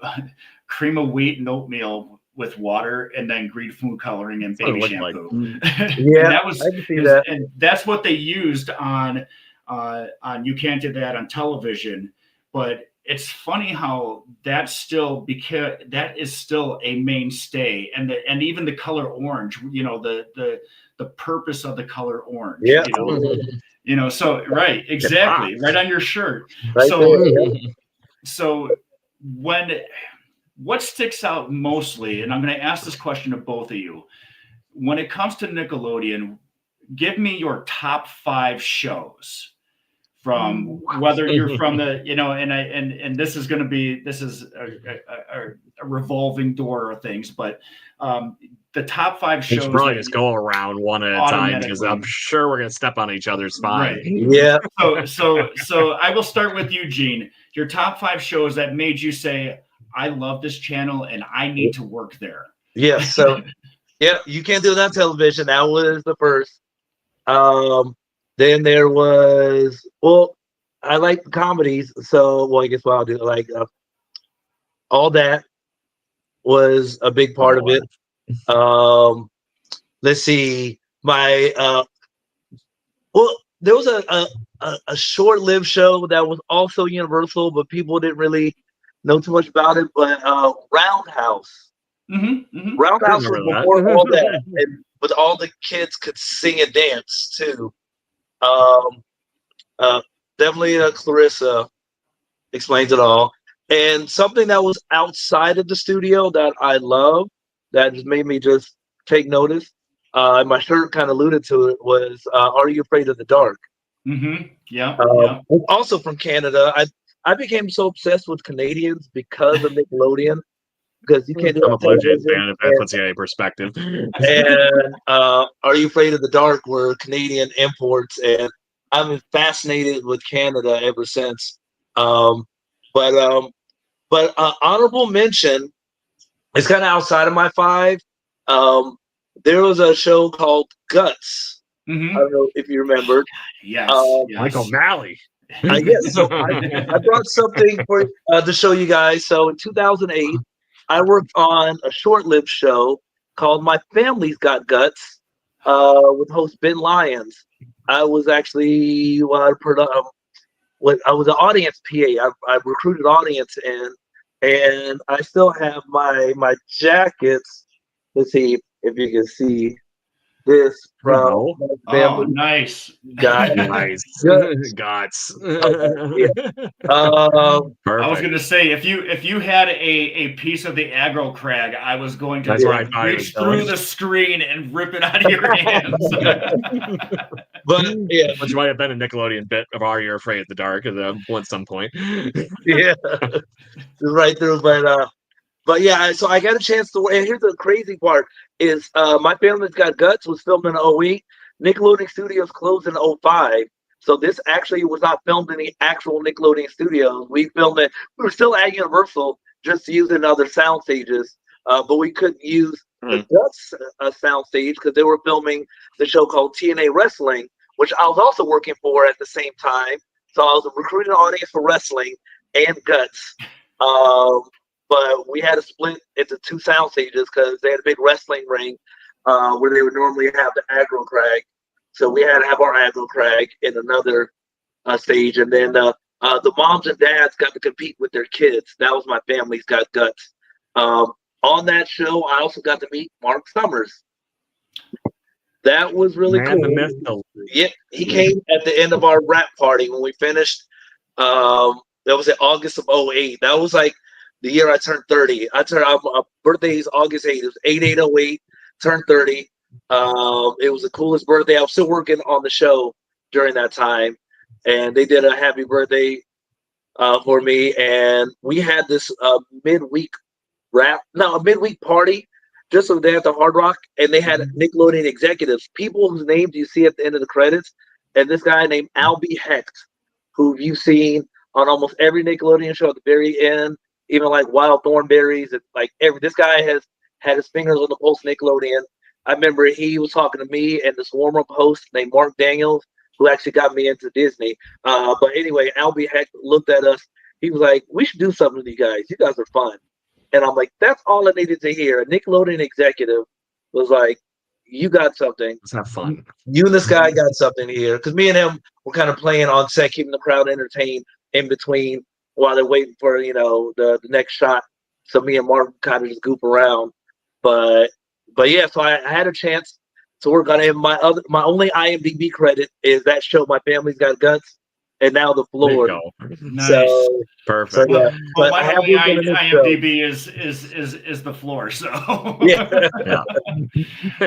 Speaker 3: cream of wheat and oatmeal with water, and then green food coloring and baby shampoo. And that's what they used on You Can't Do That on television. But it's funny how that is still a mainstay, and even the color orange, the purpose of the color orange. So right, exactly, right on your shirt. So what sticks out mostly, and I'm going to ask this question to both of you, when it comes to Nickelodeon, give me your top 5 shows. From whether you're from the, and this is a revolving door of things, but the top 5 shows.
Speaker 2: We should probably just go around one at a time, because I'm sure we're going to step on each other's spine.
Speaker 3: Right. Yeah. So I will start with you, Gene. Your top 5 shows that made you say, I love this channel and I need to work there.
Speaker 4: Yeah. So You Can't Do That television. That was the first. Then there was, I like comedies, so I guess what I'll do, like All That was a big part of it. Let's see, there was a short-lived show that was also Universal, but people didn't really know too much about it. But Roundhouse, Roundhouse was before All That, but all the kids could sing and dance too. Definitely Clarissa explains it all. And something that was outside of the studio that I love, that just made me just take notice, and my shirt kind of alluded to it, was Are You Afraid of the Dark?
Speaker 3: Yeah.
Speaker 4: Also from Canada. I became so obsessed with Canadians because of Nickelodeon, because You Can't Do
Speaker 2: I'm a Blue Jays fan, if that puts you in perspective.
Speaker 4: And Are You Afraid of the Dark were Canadian imports, and I've been fascinated with Canada ever since. But honorable mention, it's kind of outside of my 5. There was a show called Guts. I don't know if you remember.
Speaker 3: Yes.
Speaker 2: Michael O'Malley.
Speaker 4: Yes. So I brought something for to show you guys. So in 2008, I worked on a short-lived show called My Family's Got Guts, with host Ben Lyons. I was actually I was an audience PA. I recruited audience in, and I still have my jackets. Let's see if you can see this from
Speaker 2: No.
Speaker 4: my family.
Speaker 3: Oh, nice.
Speaker 4: Got
Speaker 2: Nice.
Speaker 4: Guts.
Speaker 2: Guts.
Speaker 4: Yeah.
Speaker 3: I was
Speaker 2: Perfect.
Speaker 3: gonna say if you had a piece of the aggro crag, I was going to
Speaker 2: That's where I
Speaker 3: like
Speaker 2: thought it was
Speaker 3: reach
Speaker 2: going.
Speaker 3: through the screen and rip it out of your hands.
Speaker 4: But yeah,
Speaker 2: Which might have been a Nickelodeon bit of Are You Afraid of the Dark at some point.
Speaker 4: yeah, right through. But yeah, so I got a chance to. And here's the crazy part: is my family's got guts was filmed in '08. Nickelodeon Studios closed in '05. So this actually was not filmed in the actual Nickelodeon Studios. We filmed it. We were still at Universal, just using other sound stages. But we couldn't use the Guts sound stage because they were filming the show called TNA Wrestling, which I was also working for at the same time. So I was recruiting an audience for wrestling and Guts. But we had to split into two sound stages because they had a big wrestling ring where they would normally have the aggro crag. So we had to have our aggro crag in another stage. And then the moms and dads got to compete with their kids. That was my family's got guts. On that show, I also got to meet Mark Summers. That was really cool.
Speaker 2: The myth,
Speaker 4: Yeah, he came at the end of our rap party when we finished. That was in August of '08. That was like the year I turned 30. My birthday is August 8th. It was 8/8/08. Turned 30. It was the coolest birthday. I was still working on the show during that time, and they did a happy birthday for me. And we had this midweek party just so they at the Hard Rock, and they had Nickelodeon executives, people whose names you see at the end of the credits, and this guy named Albie Hecht, who you've seen on almost every Nickelodeon show at the very end, even like Wild Thornberries, and like this guy has had his fingers on the pulse of Nickelodeon. I remember he was talking to me and this warm-up host named Mark Daniels, who actually got me into Disney. But anyway, Albie Hecht looked at us. He was like, "We should do something with you guys. You guys are fun." And I'm like, that's all I needed to hear. A Nickelodeon executive was like, "You got something.
Speaker 2: Let's have fun.
Speaker 4: You and this guy got something here." Because me and him were kind of playing on set, keeping the crowd entertained in between while they're waiting for the next shot. So me and Mark kind of just goop around. But yeah, so I had a chance to work on it. My only IMDb credit is that show, My Family's Got Guts, and now The Floor.
Speaker 3: Nice.
Speaker 4: So,
Speaker 2: perfect.
Speaker 4: So, yeah.
Speaker 3: Well, my only IMDb is The Floor. So
Speaker 4: yeah.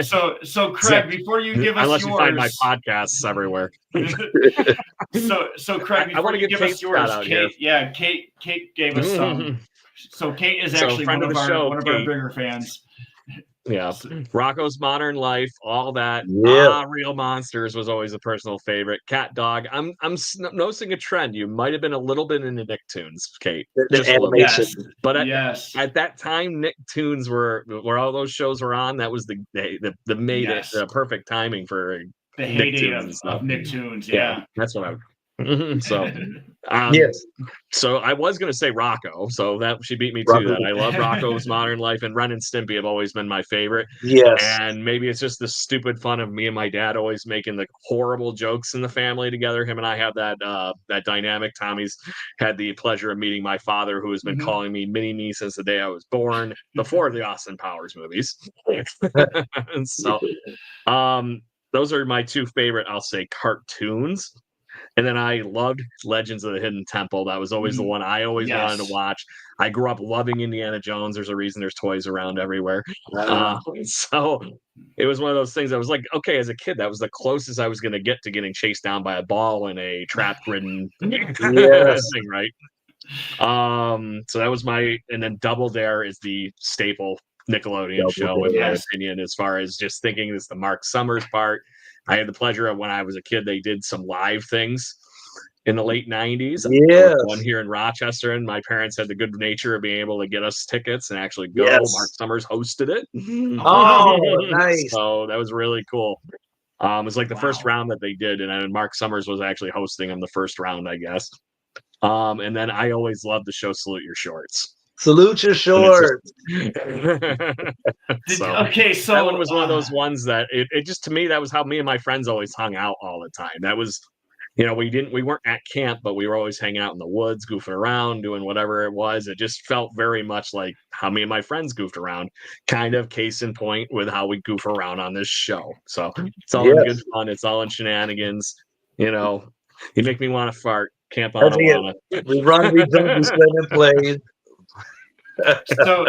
Speaker 3: So Craig, before you give us
Speaker 2: unless
Speaker 3: yours,
Speaker 2: you find my podcasts everywhere.
Speaker 3: so Craig, before
Speaker 2: I want to
Speaker 3: you
Speaker 2: give
Speaker 3: give
Speaker 2: Kate
Speaker 3: us yours,
Speaker 2: out here.
Speaker 3: Kate gave us some. So Kate is actually one of our bigger fans.
Speaker 2: Yeah, Rocco's Modern Life, all that.
Speaker 4: Yeah,
Speaker 2: Real Monsters was always a personal favorite. Cat Dog. I'm noticing a trend. You might have been a little bit into Nicktoons, Kate.
Speaker 4: The animation.
Speaker 3: Yes.
Speaker 2: But
Speaker 3: yes,
Speaker 2: at that time, Nicktoons were where all those shows were on. That was the perfect timing for
Speaker 3: the heyday
Speaker 2: Nicktoons
Speaker 3: of Nicktoons. Yeah,
Speaker 2: that's what I. So
Speaker 4: yes.
Speaker 2: So I was going to say Rocco, so that she beat me to that. I love Rocco's Modern Life, and Ren and Stimpy have always been my favorite.
Speaker 4: Yes.
Speaker 2: And maybe it's just the stupid fun of me and my dad always making the horrible jokes in the family together. Him and I have that dynamic. Tommy's had the pleasure of meeting my father, who has been calling me Mini-Me since the day I was born, before the Austin Powers movies. So those are my two favorite, I'll say, cartoons. And then I loved Legends of the Hidden Temple. That was always the one I always wanted to watch. I grew up loving Indiana Jones. There's a reason there's toys around everywhere. So it was one of those things I was like, okay, as a kid, that was the closest I was going to get to getting chased down by a ball in a trap-ridden thing, right? So that was and then Double Dare is the staple Nickelodeon show, in my opinion, as far as just thinking it's the Mark Summers part. I had the pleasure of when I was a kid, they did some live things in the late 90s.
Speaker 4: Yeah.
Speaker 2: One here in Rochester, and my parents had the good nature of being able to get us tickets and actually go. Mark Summers hosted it.
Speaker 4: Oh, nice.
Speaker 2: So that was really cool. It was like the first round that they did, and Mark Summers was actually hosting them the first round, I guess. And then I always loved the show Salute Your Shorts.
Speaker 4: Salute Your Shorts.
Speaker 2: So
Speaker 3: that
Speaker 2: one was one of those ones that it just, to me, that was how me and my friends always hung out all the time. That was we weren't at camp, but we were always hanging out in the woods, goofing around, doing whatever it was. It just felt very much like how me and my friends goofed around, kind of case in point with how we goof around on this show. So it's all in good fun. It's all in shenanigans. You make me want to fart. Camp on Alana.
Speaker 4: We run, we jump, we swim and play.
Speaker 3: So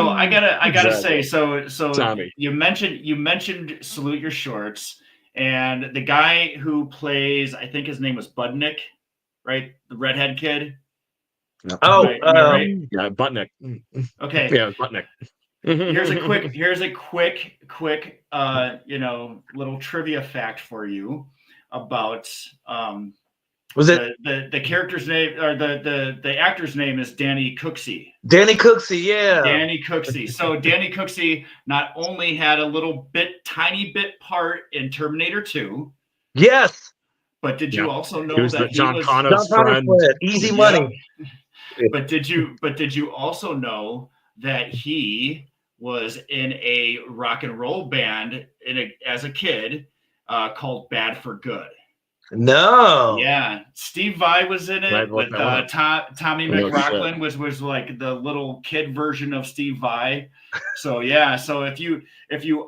Speaker 3: I gotta say, so
Speaker 2: Tommy.
Speaker 3: you mentioned Salute Your Shorts, and the guy who plays, I think his name was Budnick, right? The redhead kid.
Speaker 4: Oh,
Speaker 3: right?
Speaker 2: Yeah, Budnick.
Speaker 3: Okay.
Speaker 2: Yeah, Budnick.
Speaker 3: Here's a quick little trivia fact for you about
Speaker 4: was it
Speaker 3: the character's name, or the actor's name is Danny Cooksey.
Speaker 4: Danny Cooksey, yeah.
Speaker 3: Danny Cooksey. So Danny Cooksey not only had a tiny bit part in Terminator 2.
Speaker 4: Yes.
Speaker 3: But did you also know
Speaker 2: he was
Speaker 3: that
Speaker 2: John
Speaker 3: he was
Speaker 2: Connor's friend?
Speaker 4: Easy money.
Speaker 3: But did you also know that he was in a rock and roll band as a kid called Bad for Good?
Speaker 4: No.
Speaker 3: Yeah, Steve Vai was in it with Tommy McLaughlin was like the little kid version of Steve Vai. So yeah, so if you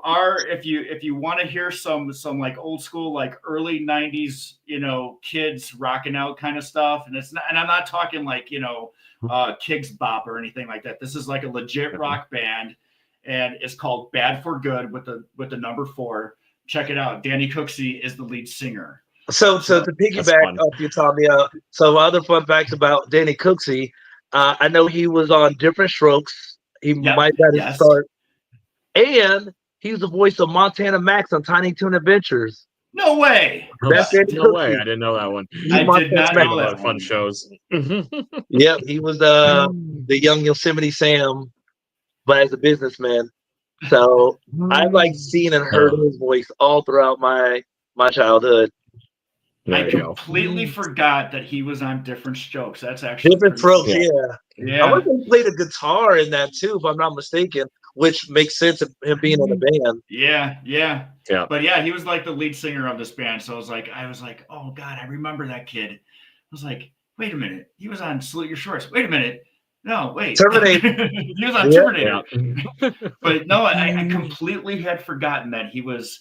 Speaker 3: want to hear some like old school, like early 90s, kids rocking out kind of stuff, and I'm not talking like Kidz Bop or anything like that. This is like a legit rock band, and it's called Bad for Good with the number 4. Check it out. Danny Cooksey is the lead singer.
Speaker 4: So to piggyback off you, Tommy, so other fun facts about Danny Cooksey, I know he was on Different Strokes. He might have got his start. And he was the voice of Montana Max on Tiny Toon Adventures.
Speaker 3: No way.
Speaker 2: That's no way. I didn't know that one.
Speaker 3: I did not know that.
Speaker 2: Fun shows.
Speaker 4: Yep, he was the young Yosemite Sam, but as a businessman. So I've like seen and heard his voice all throughout my childhood.
Speaker 3: I completely forgot that he was on Different Strokes. That's actually
Speaker 4: Different Strokes,
Speaker 3: cool.
Speaker 4: Yeah. I want to play the guitar in that too, if I'm not mistaken, which makes sense of him being in the band.
Speaker 3: Yeah. But yeah, he was like the lead singer of this band. So I was like, oh God, I remember that kid. I was like, wait a minute, he was on Salute Your Shorts. Wait a minute. No, wait.
Speaker 4: Terminator.
Speaker 3: He was on Terminator. Yeah. But no, I completely had forgotten that he was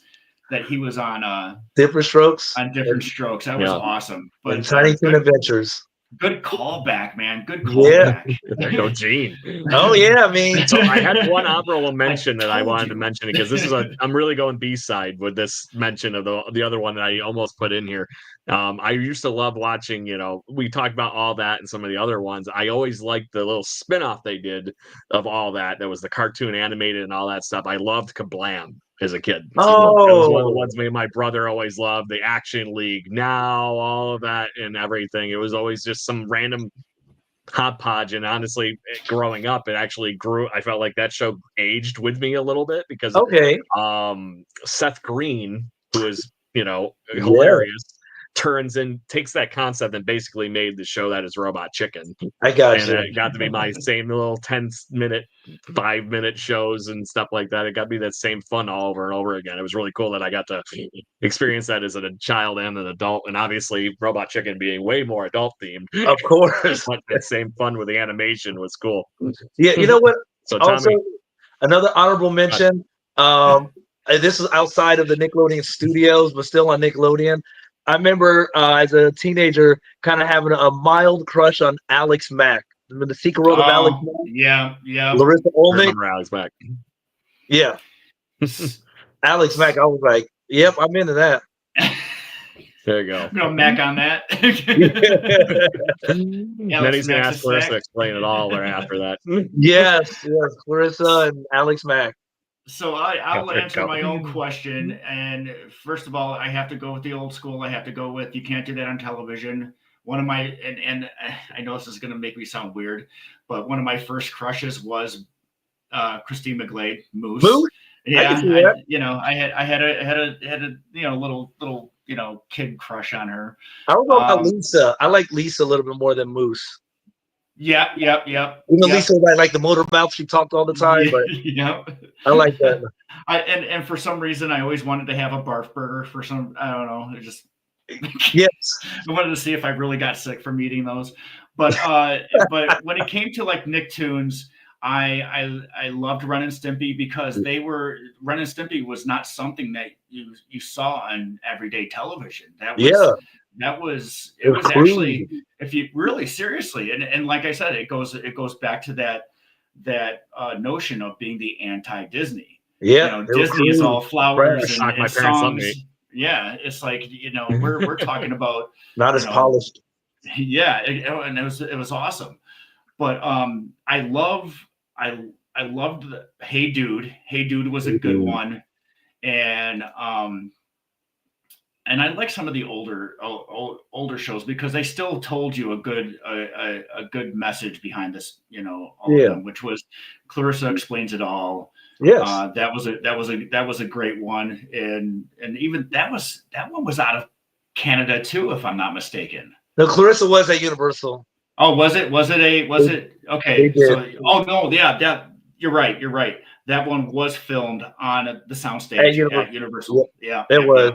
Speaker 3: on
Speaker 4: Different Strokes.
Speaker 3: On Different Strokes. That was awesome.
Speaker 4: But Tiny Toon Adventures.
Speaker 3: Good callback, man. Good callback.
Speaker 2: There you go, Gene.
Speaker 4: Oh yeah, I mean.
Speaker 2: So I had one honorable mention that I wanted to mention because this is I'm really going B-side with this mention of the other one that I almost put in here. I used to love watching, we talked about all that and some of the other ones. I always liked the little spinoff they did of all that. That was the cartoon animated and all that stuff. I loved Kablam as a kid.
Speaker 4: Oh,
Speaker 2: it was one of the ones me and my brother always loved. The Action League, now all of that and everything. It was always just some random hodgepodge. And honestly, growing up, it actually grew. I felt like that show aged with me a little bit because Seth Green, who is hilarious, takes that concept and basically made the show that is Robot Chicken.
Speaker 4: I got you.
Speaker 2: And it got to be my same little 10-minute, 5-minute shows and stuff like that. It got me that same fun all over and over again. It was really cool that I got to experience that as a child and an adult. And obviously, Robot Chicken being way more adult themed.
Speaker 4: Of course.
Speaker 2: But that same fun with the animation was cool.
Speaker 4: Yeah, you know what?
Speaker 2: So, Tommy,
Speaker 4: also, another honorable mention. This is outside of the Nickelodeon Studios, but still on Nickelodeon. I remember as a teenager kind of having a mild crush on Alex Mack. Remember The Secret World of Alex Mack?
Speaker 3: Yeah.
Speaker 4: Larissa Olnick?
Speaker 2: Remember Alex Mack.
Speaker 4: Yeah. Alex Mack, I was like, yep, I'm into that.
Speaker 2: There you go.
Speaker 3: No Mac on that.
Speaker 2: Then he's going to ask Clarissa to explain it all or after that.
Speaker 4: Yes, Clarissa and Alex Mack.
Speaker 3: So I'll answer my own question. And first of all, I have to go with the old school. I have to go with, you can't do that on television. One of my, and I know this is going to make me sound weird, but one of my first crushes was Christine McGlade, Moose. Yeah, I had a little kid crush on her.
Speaker 4: I don't know about Lisa. I like Lisa a little bit more than Moose.
Speaker 3: Yep.
Speaker 4: Lisa like the motor mouth. She talked all the time, but I like that.
Speaker 3: And for some reason, I always wanted to have a barf burger. I don't know. It just
Speaker 4: Yes.
Speaker 3: I wanted to see if I really got sick from eating those. But when it came to like Nicktoons, I loved Ren and Stimpy because Ren and Stimpy was not something that you saw on everyday television. It was actually, if you really seriously, and like I said, it goes back to that notion of being the anti-Disney.
Speaker 4: Yeah,
Speaker 3: Disney is all flowers
Speaker 2: Shocked my
Speaker 3: and
Speaker 2: parents let me.
Speaker 3: songs. Yeah, it's like we're talking about
Speaker 4: not as polished.
Speaker 3: Yeah, and it was awesome. But I loved Hey Dude. Hey Dude was a good one, and I like some of the older shows because they still told you a good message behind this, all of them, which was Clarissa Explains It All.
Speaker 4: Yes,
Speaker 3: that was a great one, and even that one was out of Canada too, if I'm not mistaken.
Speaker 4: No, Clarissa was at Universal.
Speaker 3: Oh, was it? Okay. So, oh no, yeah, you're right. That one was filmed on the soundstage at Universal. Yeah,
Speaker 4: it was.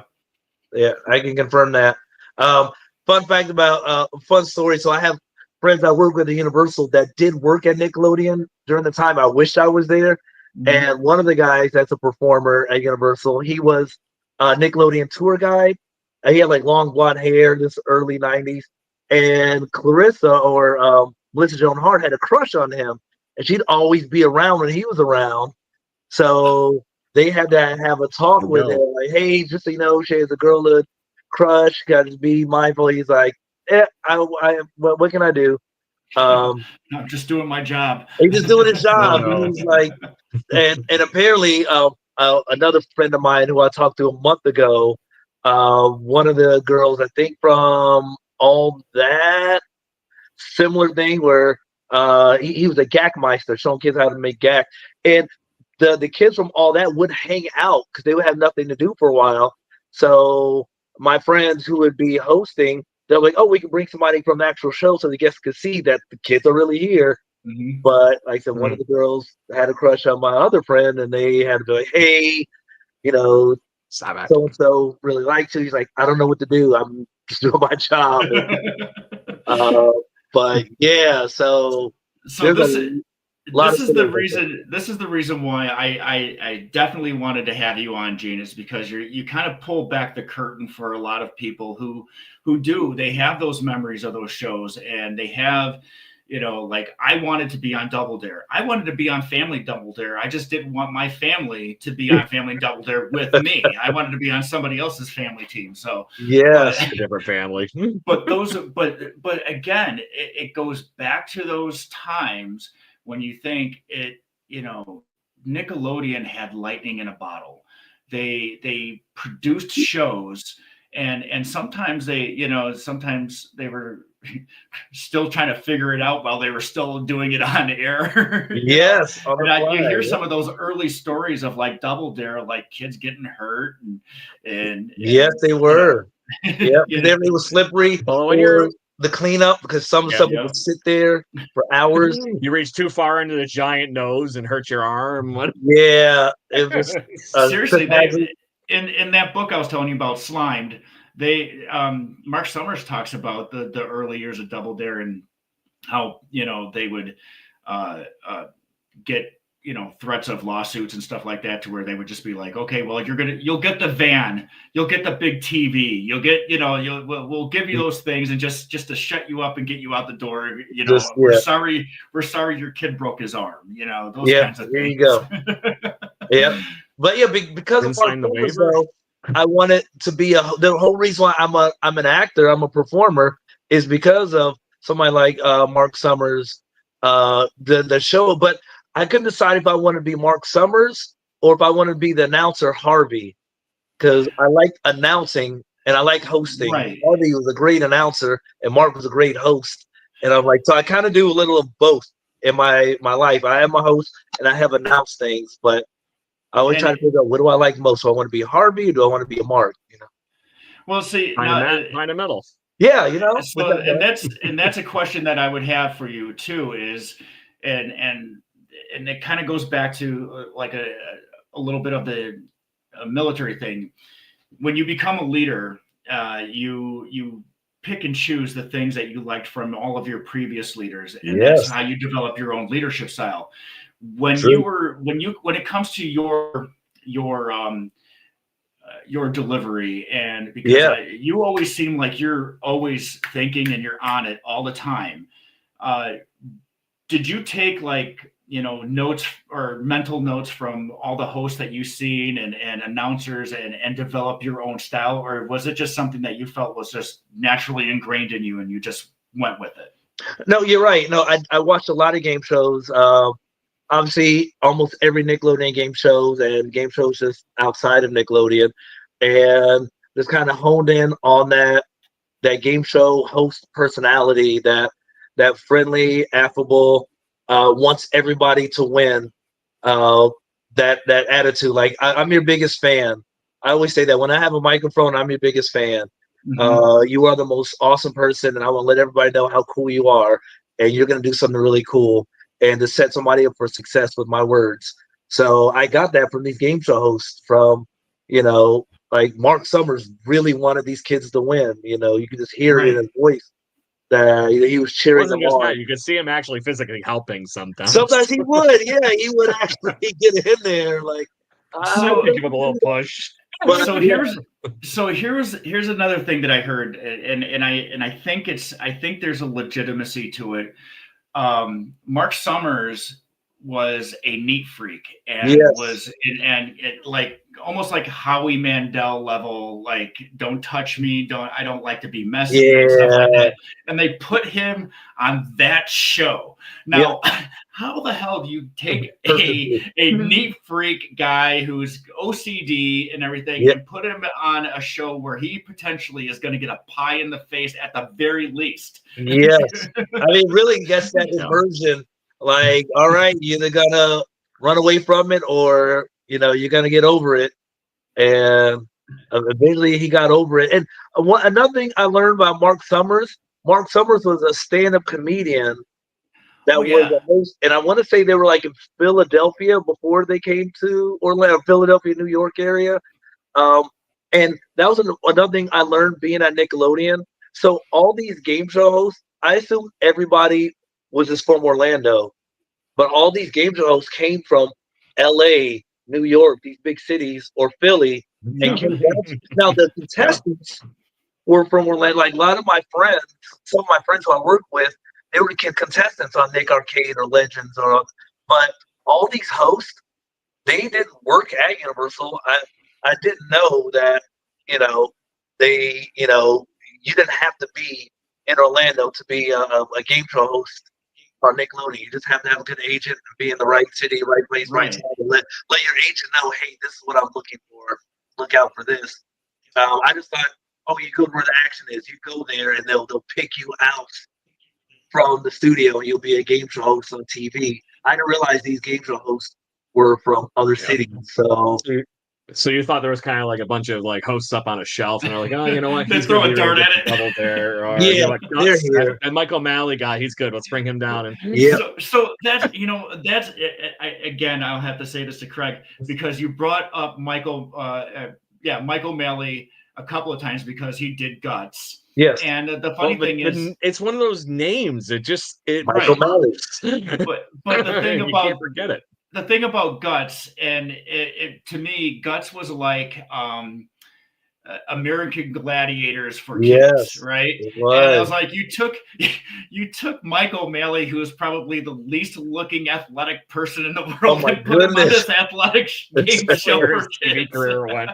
Speaker 4: Yeah, I can confirm that. Fun fact about fun story. So I have friends I work with at Universal that did work at Nickelodeon during the time I wish I was there. Mm-hmm. And one of the guys that's a performer at Universal, he was a Nickelodeon tour guide. He had like long blonde hair, this early 90s. And Clarissa or Melissa Joan Hart had a crush on him. And she'd always be around when he was around. So they had to have a talk with him, like, hey, just so you know, she has a girlhood crush. Got to be mindful. He's like, what can I do?
Speaker 3: I'm just doing my job.
Speaker 4: He's just doing his job. He's like, and apparently, another friend of mine who I talked to a month ago, one of the girls, I think from All That, similar thing where he was a gackmeister, showing kids how to make gack, and the kids from All That would hang out because they would have nothing to do for a while. So my friends who would be hosting, they're like, oh, we can bring somebody from the actual show so the guests could see that the kids are really here. Mm-hmm. But like I said, one of the girls had a crush on my other friend, and they had to be like, hey, so-and-so really likes you. He's like, I don't know what to do. I'm just doing my job. But yeah, so
Speaker 3: this is the reason why I definitely wanted to have you on, Gene, is because you kind of pull back the curtain for a lot of people who they have those memories of those shows, and they have, like I wanted to be on Double Dare. I wanted to be on Family Double Dare. I just didn't want my family to be on Family Double Dare with me. I wanted to be on somebody else's family team. So
Speaker 2: yes, a different family.
Speaker 3: but again, it goes back to those times when you think Nickelodeon had lightning in a bottle. They produced shows, and sometimes they were still trying to figure it out while they were still doing it on air.
Speaker 4: Yes.
Speaker 3: You hear some of those early stories of like Double Dare, like kids getting hurt and
Speaker 4: yes, they were. Yeah, it was slippery.
Speaker 2: Well, when you're
Speaker 4: the cleanup, because some stuff would sit there for hours.
Speaker 2: You reach too far into the giant nose and hurt your arm.
Speaker 4: Yeah, it was
Speaker 3: seriously. In that book I was telling you about, Slimed, Mark Summers talks about the early years of Double Dare and how they would get threats of lawsuits and stuff like that, to where they would just be like, okay, well, you'll get the van, you'll get the big TV, you'll get we'll give you those things, and just to shut you up and get you out the door. We're sorry your kid broke his arm. Those kinds of things. There you go.
Speaker 4: Yeah, but because of the waiver, I wanted to be the whole reason why I'm an actor, I'm a performer, is because of somebody like Mark Summers, the show. But I couldn't decide if I wanted to be Mark Summers or if I wanted to be the announcer Harvey, because I like announcing and I like hosting. Right. Harvey was a great announcer and Mark was a great host, and I'm like, so I kind of do a little of both in my life. I have my host and I have announced things, but I always try to figure out, what do I like most? Do I want to be Harvey or do I want to be a Mark?
Speaker 3: Well, see,
Speaker 2: find a middle.
Speaker 4: Yeah,
Speaker 3: So, and that's a question that I would have for you too. Is and it kind of goes back to like a little bit of the military thing. When you become a leader, you pick and choose the things that you liked from all of your previous leaders, and that's
Speaker 4: Yes.
Speaker 3: how you develop your own leadership style. When
Speaker 4: True.
Speaker 3: when it comes to your delivery, and because
Speaker 4: Yeah.
Speaker 3: you always seem like you're always thinking and you're on it all the time. Did you take notes or mental notes from all the hosts that you've seen and announcers and develop your own style, or was it just something that you felt was just naturally ingrained in you and you just went with it?
Speaker 4: No, you're right. No, I watched a lot of game shows. Obviously, almost every Nickelodeon game shows and game shows just outside of Nickelodeon, and just kind of honed in on that game show host personality, that friendly, affable, wants everybody to win. Uh, that attitude. Like I'm your biggest fan. I always say that when I have a microphone, I'm your biggest fan. You are the most awesome person, and I want to let everybody know how cool you are, and you're going to do something really cool, and to set somebody up for success with my words. So I got that from these game show hosts. From like Mark Summers really wanted these kids to win. You could just hear it in
Speaker 3: Right.
Speaker 4: his voice that he was
Speaker 2: It
Speaker 4: cheering them
Speaker 2: wasn't just
Speaker 4: on.
Speaker 2: that. You could see him actually physically helping sometimes.
Speaker 4: Sometimes he would, yeah, he would actually get in there, like,
Speaker 3: So
Speaker 2: give him a little push.
Speaker 4: But,
Speaker 3: so
Speaker 4: yeah.
Speaker 3: here's another thing that I heard, and I think there's a legitimacy to it. Mark Summers was a neat freak and
Speaker 4: Yes.
Speaker 3: was and it, like almost like Howie Mandel level, like don't touch me, I don't like to be messy and stuff like that. And they put him on that show. Now, how the hell do you take a neat freak guy who's OCD and everything and put him on a show where he potentially is going to get a pie in the face at the very least?
Speaker 4: Yes. I mean, really, guess that version. Like, all right, you're either gonna run away from it or you're gonna get over it. And eventually he got over it. And another thing I learned about Mark Summers was a stand-up comedian that was a host, and I want to say they were like in Philadelphia before they came to Orlando, Philadelphia, New York area. And that was another thing I learned being at Nickelodeon. So all these game show hosts, I assume everybody was just from Orlando, but all these game show hosts came from LA, New York, these big cities, or Philly, and came down. Now the contestants were from Orlando. Like a lot of my friends, some of my friends who I work with, they were contestants on Nick Arcade or Legends, but all these hosts, they didn't work at Universal. I didn't know that they you didn't have to be in Orlando to be a game show host on Nickelodeon. You just have to have a good agent and be in the right city, right place, right time. And let your agent know, hey, this is what I'm looking for. Look out for this. I just thought, you go where the action is. You go there, and they'll pick you out from the studio, and you'll be a game show host on TV. I didn't realize these game show hosts were from other cities.
Speaker 2: So you thought there was kind of like a bunch of like hosts up on a shelf, and they're like, oh, you know what?
Speaker 3: They throw a dart at it.
Speaker 2: Double there, or
Speaker 4: like,
Speaker 2: they're here. And Michael Malley guy, he's good. Let's bring him down. And
Speaker 3: so that's again, I'll have to say this to Craig, because you brought up Michael Malley a couple of times because he did Guts.
Speaker 4: Yes.
Speaker 3: And the funny thing is,
Speaker 2: it's one of those names.
Speaker 4: Michael Malley.
Speaker 3: But the thing about,
Speaker 2: you can't forget it.
Speaker 3: The thing about Guts, and it to me, Guts was like American Gladiators for kids, right? And I was like, you took Michael Malley, who is probably the least looking athletic person in the world, and put him on this athletic game show for kids.
Speaker 2: Career went.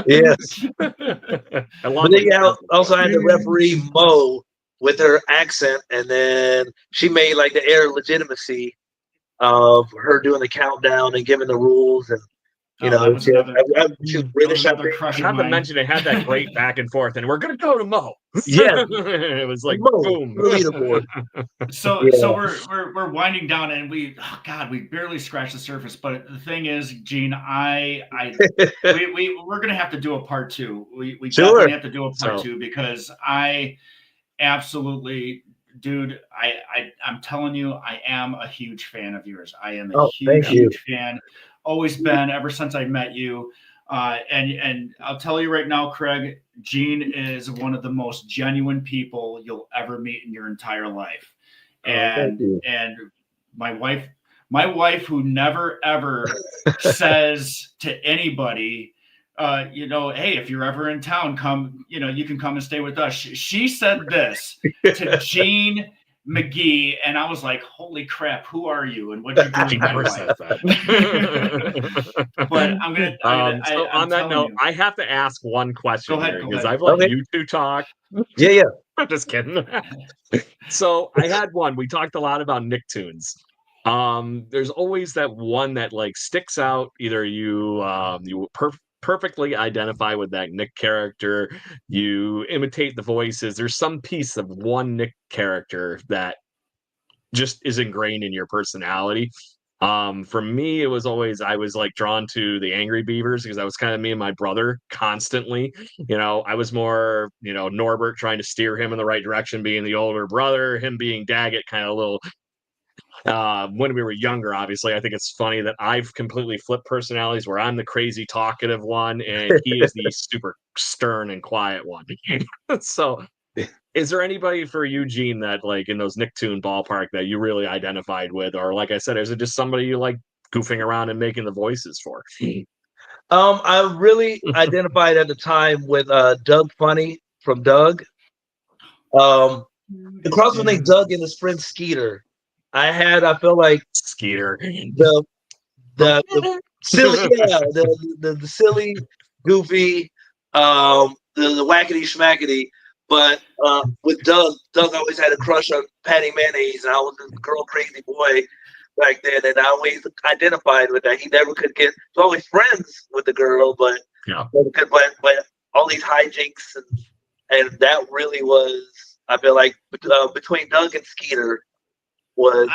Speaker 4: Yes. But then also had the referee Mo with her accent, and then she made like the air legitimacy of her doing the countdown and giving the rules, and she was British.
Speaker 2: Not to mention it had that great back and forth, and we're gonna go to Mo.
Speaker 4: Yeah,
Speaker 2: it was like
Speaker 4: Mo,
Speaker 2: boom.
Speaker 4: leaderboard.
Speaker 3: So we're winding down, and we barely scratched the surface. But the thing is, Gene, we're gonna have to do a part two. We definitely have to do a part two, because I absolutely. Dude, I'm telling you, I am a huge fan of yours. I am a huge fan. Always been, ever since I met you. And I'll tell you right now, Craig, Gene is one of the most genuine people you'll ever meet in your entire life. And my wife, who never ever says to anybody, hey, if you're ever in town, come, you can come and stay with us. She said this to Gene Magee, and I was like, "Holy crap, who are you? And what you do in my life?" But I'm gonna.
Speaker 2: So on that note, I have to ask one question here because I've let you two talk.
Speaker 4: Yeah.
Speaker 2: I'm just kidding. So I had one. We talked a lot about NickToons. There's always that one that like sticks out. Either you perfectly identify with that Nick character, you imitate the voices. There's some piece of one Nick character that just is ingrained in your personality. For me, it was always, I was like drawn to the Angry Beavers because I was kind of me and my brother constantly. I was more, Norbert trying to steer him in the right direction, being the older brother, him being Daggett, kind of a little. When we were younger, obviously, I think it's funny that I've completely flipped personalities where I'm the crazy talkative one and he is the super stern and quiet one. So is there anybody for you, Gene, that like in those Nicktoon ballpark that you really identified with? Or like I said, is it just somebody you like goofing around and making the voices for?
Speaker 4: I really identified at the time with Doug Funny from Doug. The cross between Doug and his friend Skeeter. I feel like
Speaker 2: Skeeter.
Speaker 4: The silly, the silly, goofy, the wackety schmackety. But with Doug always had a crush on Patty Mayonnaise, and I was a girl crazy boy back then, and I always identified with that. He never could get, he was always friends with the girl, but all these hijinks, and that really was, I feel like, between Doug and Skeeter was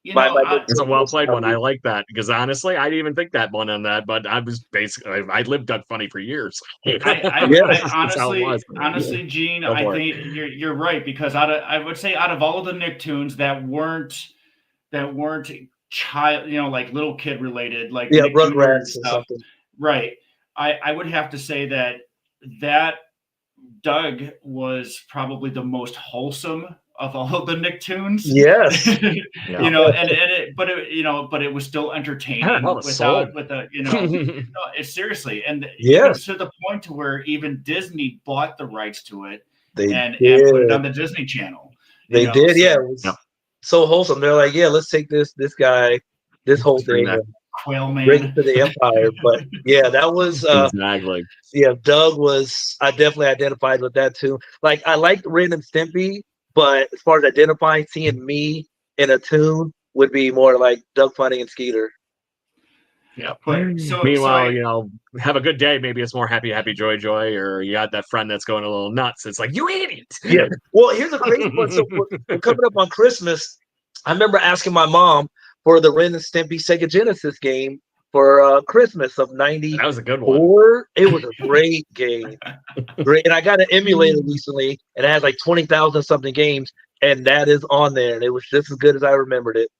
Speaker 2: it's a well played one. I like that because honestly, I didn't even think that one on that, but I was basically I lived Doug Funny for years.
Speaker 3: Honestly, Gene, I think you're right because I would say out of all the Nicktoons that weren't child, like little kid related, like
Speaker 4: rugrats or something,
Speaker 3: right? I would have to say that Doug was probably the most wholesome of all of the Nicktoons.
Speaker 4: Yes.
Speaker 3: But it was still entertaining it's seriously. And to the point to where even Disney bought the rights to it and put it on the Disney Channel.
Speaker 4: It was so wholesome. They're like, let's take this guy, this whole thing,
Speaker 3: Quail Man,
Speaker 4: bring it to the empire. But that was
Speaker 2: exactly.
Speaker 4: Doug was, I definitely identified with that too. Like I liked Ren and Stimpy, but as far as identifying, seeing me in a tune would be more like Doug Funny and Skeeter.
Speaker 2: Yeah. Meanwhile, have a good day. Maybe it's more happy, joy, or you got that friend that's going a little nuts. It's like, you idiot.
Speaker 4: Yeah. Well, here's a crazy one. So we're coming up on Christmas. I remember asking my mom for the Ren and Stimpy Sega Genesis game for Christmas of '94.
Speaker 2: That was a good one.
Speaker 4: It was a great game. Great. And I got an emulator recently, and it had like 20,000 something games, and that is on there. And it was just as good as I remembered it.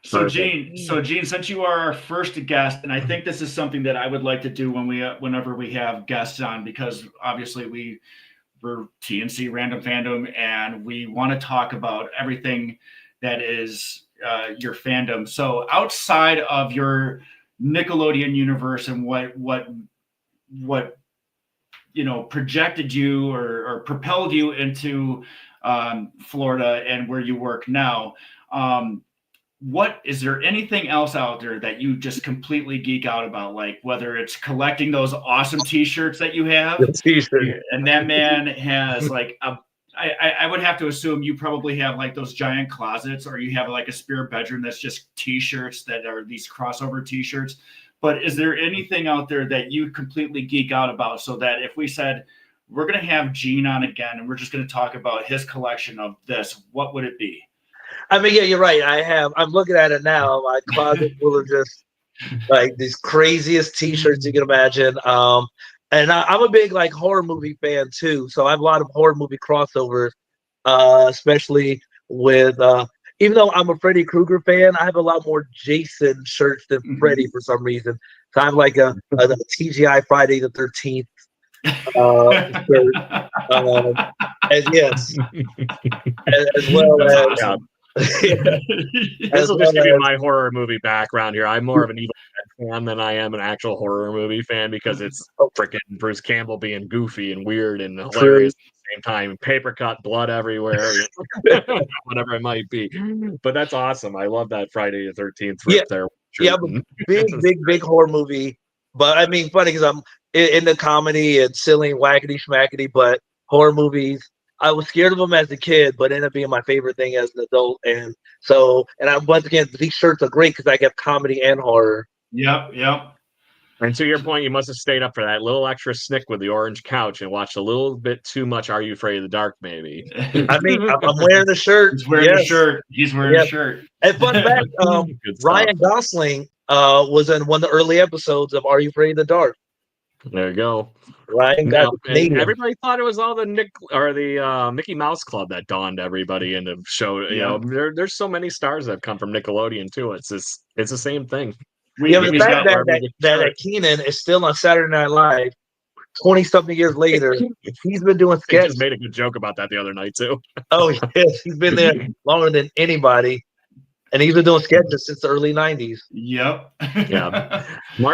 Speaker 3: So Gene, since you are our first guest, and I think this is something that I would like to do whenever we have guests on, because obviously we're TNC Random Fandom, and we want to talk about everything that is your fandom. So outside of your Nickelodeon universe and what projected you or propelled you into Florida and where you work now, what is there anything else out there that you just completely geek out about, like whether it's collecting those awesome t-shirts that you have, and that man has like I would have to assume you probably have like those giant closets, or you have like a spare bedroom that's just t-shirts that are these crossover t-shirts. But is there anything out there that you completely geek out about, so that if we said we're going to have Gene on again and we're just going to talk about his collection of this, what would it be?
Speaker 4: I mean, yeah, you're right. I'm looking at it now. My closet full of just like these craziest t-shirts you can imagine. And I'm a big like horror movie fan too. So I have a lot of horror movie crossovers, especially with even though I'm a Freddy Krueger fan, I have a lot more Jason shirts than Freddy for some reason. So I have like a TGI Friday the 13th shirt. As yes, as well
Speaker 2: That's
Speaker 4: as
Speaker 2: awesome.
Speaker 4: as
Speaker 2: This will just
Speaker 4: well
Speaker 2: give you
Speaker 4: as
Speaker 2: my horror movie background here. I'm more of an Evil Dead fan than I am an actual horror movie fan because it's freaking Bruce Campbell being goofy and weird and hilarious at the same time. Paper cut, blood everywhere, whatever it might be. But that's awesome. I love that Friday the 13th rip there.
Speaker 4: Yeah, I'm a big horror movie. But I mean, funny because I'm into comedy and silly and wackety schmackety, but horror movies. I was scared of them as a kid, but ended up being my favorite thing as an adult. And so, and I once again, these shirts are great because I get comedy and horror.
Speaker 3: Yep.
Speaker 2: And to your point, you must have stayed up for that little extra SNICK with the orange couch and watched a little bit too much Are You Afraid of the Dark, maybe.
Speaker 4: I mean, I'm wearing the shirt.
Speaker 3: He's wearing a shirt. He's wearing a shirt.
Speaker 4: And fun fact, Ryan Gosling was in one of the early episodes of Are You Afraid of the Dark?
Speaker 2: There you go.
Speaker 4: Ryan
Speaker 2: everybody thought it was all the Mickey Mouse Club that dawned everybody in the show. You know, there's so many stars that come from Nickelodeon too. It's the same thing.
Speaker 4: The fact that Keenan is still on Saturday Night Live 20-something years later, he's been doing sketches.
Speaker 2: He just made a good joke about that the other night too.
Speaker 4: Oh yes, he's been there longer than anybody. And he's been doing sketches since the early 90s.
Speaker 3: Yep.
Speaker 2: Yeah.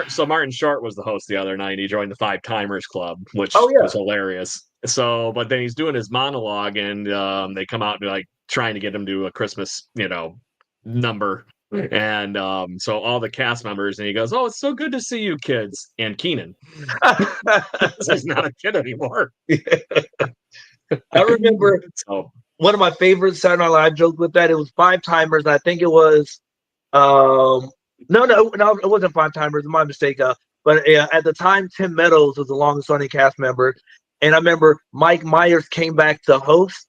Speaker 2: So Martin Short was the host the other night. He joined the Five Timers Club, which was hilarious. So, but then he's doing his monologue, and they come out and like trying to get him to a Christmas, number. And so all the cast members, and he goes, "Oh, it's so good to see you kids." And Keenan. He's not a kid anymore.
Speaker 4: I remember one of my favorite Saturday Night Live jokes with that. It was Five Timers. I think it was no, it wasn't Five Timers. My mistake. But at the time, Tim Meadows was the longest running cast member, and I remember Mike Myers came back to host,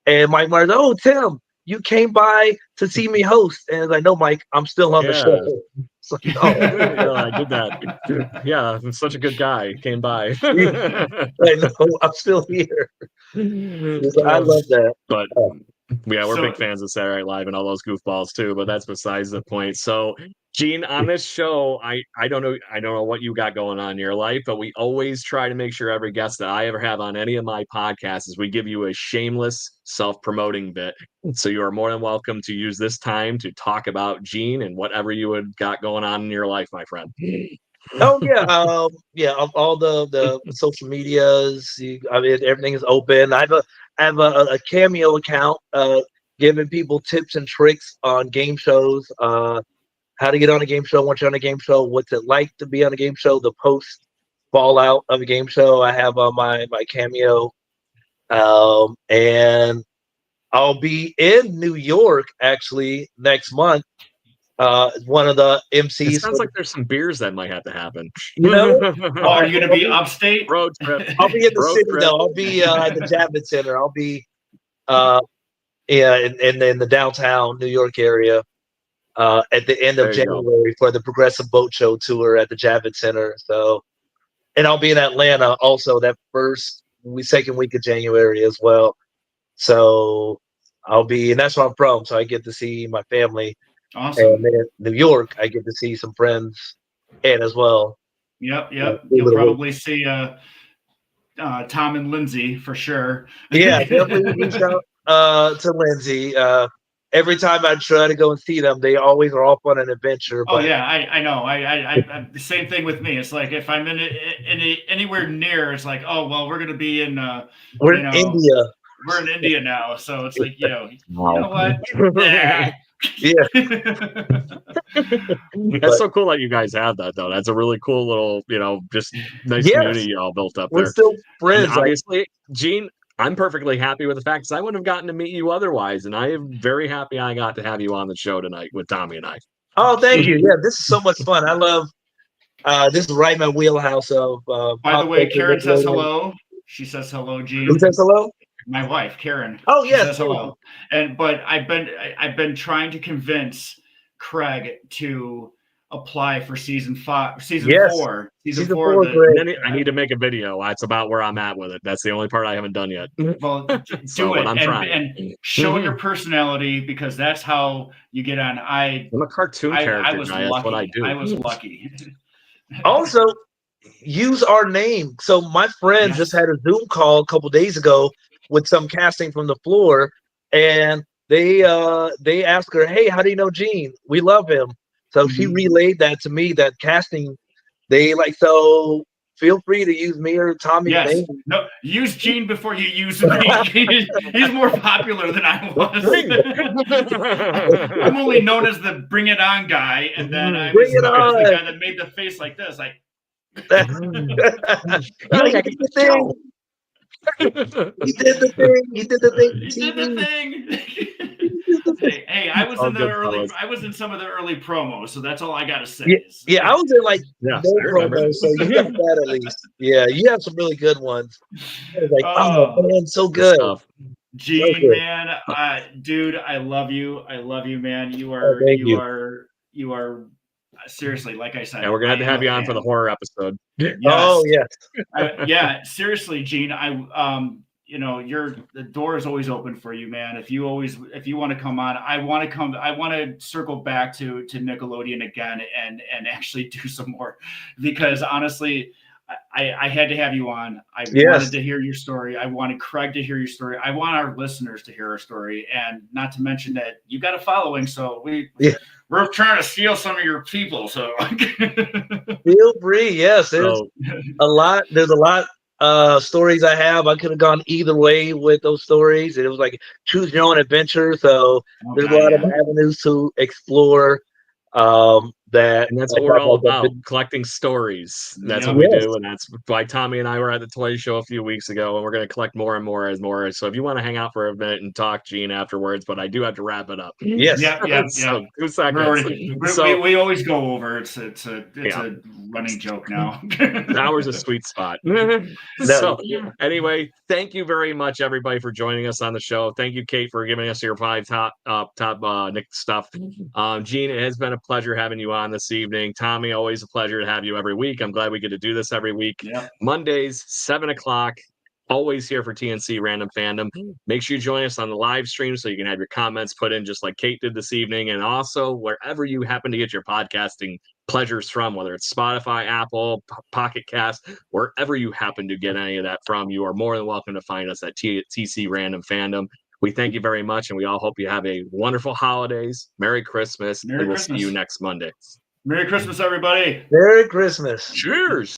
Speaker 4: and Mike Myers, "Oh, Tim, you came by to see me host," and I was like, "No, Mike, I'm still on the show." So,
Speaker 2: I did that. Yeah, I'm such a good guy. He came by.
Speaker 4: I know, I'm still here. I love that.
Speaker 2: But yeah, we're big fans of Saturday Night Live and all those goofballs too. But that's besides the point. So, Gene, on this show, I don't know what you got going on in your life, but we always try to make sure every guest that I ever have on any of my podcasts is we give you a shameless self-promoting bit. So you are more than welcome to use this time to talk about Gene and whatever you had got going on in your life, my friend.
Speaker 4: Oh yeah, all the social medias. I mean, everything is open. I have a Cameo account, giving people tips and tricks on game shows. How to get on a game show once you're on a game show, what's it like to be on a game show, the post fallout of a game show. I have on my Cameo, and I'll be in New York actually next month. One of the MCs.
Speaker 2: It sounds like there's some beers that might have to happen.
Speaker 3: Are you going to be upstate?
Speaker 2: Road trip.
Speaker 4: I'll be in the city though. I'll be at the Javits Center. I'll be in the downtown New York area. At the end of January for the Progressive Boat Show tour at the Javits Center. So, and I'll be in Atlanta also that second week of January as well. So I'll be, and that's where I'm from. So I get to see my family.
Speaker 3: Awesome.
Speaker 4: And then in New York, I get to see some friends and as well.
Speaker 3: Yep. You'll probably see Tom and Lindsay for sure.
Speaker 4: Yeah, definitely reach out to Lindsay. Every time I try to go and see them, they always are off on an adventure.
Speaker 3: But... Oh yeah, I know. I the same thing with me. It's like if I'm in anywhere near, it's like, oh well, we're gonna be in
Speaker 4: we're in India.
Speaker 3: We're in India now, so it's like,
Speaker 2: wow.
Speaker 3: You know what?
Speaker 4: Yeah.
Speaker 2: That's so cool that you guys have that though. That's a really cool little, just nice community you all built up there.
Speaker 4: We're still friends.
Speaker 2: And obviously, Gene, I'm perfectly happy with the fact because I wouldn't have gotten to meet you otherwise, and I am very happy I got to have you on the show tonight with Tommy and I.
Speaker 4: Oh, thank you. Yeah, this is so much fun. I love this is right in my wheelhouse of.
Speaker 3: By the way, Karen says hello. She says hello, Gene.
Speaker 4: Who says hello?
Speaker 3: My wife, Karen.
Speaker 4: Oh yes,
Speaker 3: says hello. But I've been trying to convince Craig to apply for season
Speaker 4: Yes.
Speaker 3: 4.
Speaker 4: Season
Speaker 3: Season 4.
Speaker 4: four is great.
Speaker 2: And then I need to make a video. That's about where I'm at with it. That's the only part I haven't done yet.
Speaker 3: Well,
Speaker 2: So,
Speaker 3: do
Speaker 2: but
Speaker 3: it
Speaker 2: I'm trying.
Speaker 3: and show your personality, because that's how you get on.
Speaker 2: I'm a cartoon
Speaker 3: I
Speaker 2: character
Speaker 3: was
Speaker 2: guy.
Speaker 3: lucky.
Speaker 2: That's what I do.
Speaker 3: I was lucky.
Speaker 4: Also, use our name. So my friend just had a Zoom call a couple days ago with some casting from the floor, and they asked her, "Hey, how do you know Gene? We love him." So she relayed that to me. That casting, they like, so feel free to use me or Tommy's name.
Speaker 3: No, use Gene before you use me. He's more popular than I was. I'm only known as the Bring It On guy, and then I was the guy that made the face like this, like.
Speaker 4: He did the thing. He did the thing. He did the thing.
Speaker 3: He did the thing. Hey, I was in the early. I was in some of the early promos, so that's all I gotta say.
Speaker 4: Yeah, I was in like no promos, so you got that at least. Yeah, you have some really good ones. I was like, oh man, so good.
Speaker 3: Gene, man, dude, I love you. I love you, man. You are seriously, like I said.
Speaker 2: Yeah, we're gonna have to have you on for the horror episode.
Speaker 3: Yes.
Speaker 4: Oh yes.
Speaker 3: Yeah, seriously, Gene. The door is always open for you, man. If you want to come on, I want to circle back to Nickelodeon again and actually do some more, because honestly, I had to have you on. I wanted to hear your story. I wanted Craig to hear your story. I want our listeners to hear our story, and not to mention that you got a following, so we're trying to steal some of your people. So
Speaker 4: feel free. Yes, there's a lot. There's a lot stories I have. I could have gone either way with those stories. It was like choose your own adventure. So there's a lot of avenues to explore. And
Speaker 2: that's what we're all about, collecting stories. That's what we do, and that's why Tommy and I were at the toy show a few weeks ago, and we're going to collect more and more as more. So if you want to hang out for a minute and talk, Gene, afterwards, but I do have to wrap it up.
Speaker 3: Yeah.
Speaker 2: So 2 seconds.
Speaker 3: We always go over. It's a running joke now.
Speaker 2: An hour's a sweet spot. So anyway, thank you very much, everybody, for joining us on the show. Thank you, Kate, for giving us your 5 top Nick stuff. Gene, it has been a pleasure having you on this evening. Tommy, always a pleasure to have you every week. I'm glad we get to do this every week. Mondays, 7 o'clock, always here for TNC Random Fandom. Make sure you join us on the live stream so you can have your comments put in just like Kate did this evening, and also wherever you happen to get your podcasting pleasures from, whether it's Spotify, Apple, Pocket Cast, wherever you happen to get any of that from, you are more than welcome to find us at TC Random Fandom. We thank you very much, and we all hope you have a wonderful holidays. Merry Christmas, and we'll see you next Monday.
Speaker 3: Merry Christmas, everybody.
Speaker 4: Merry Christmas.
Speaker 2: Cheers.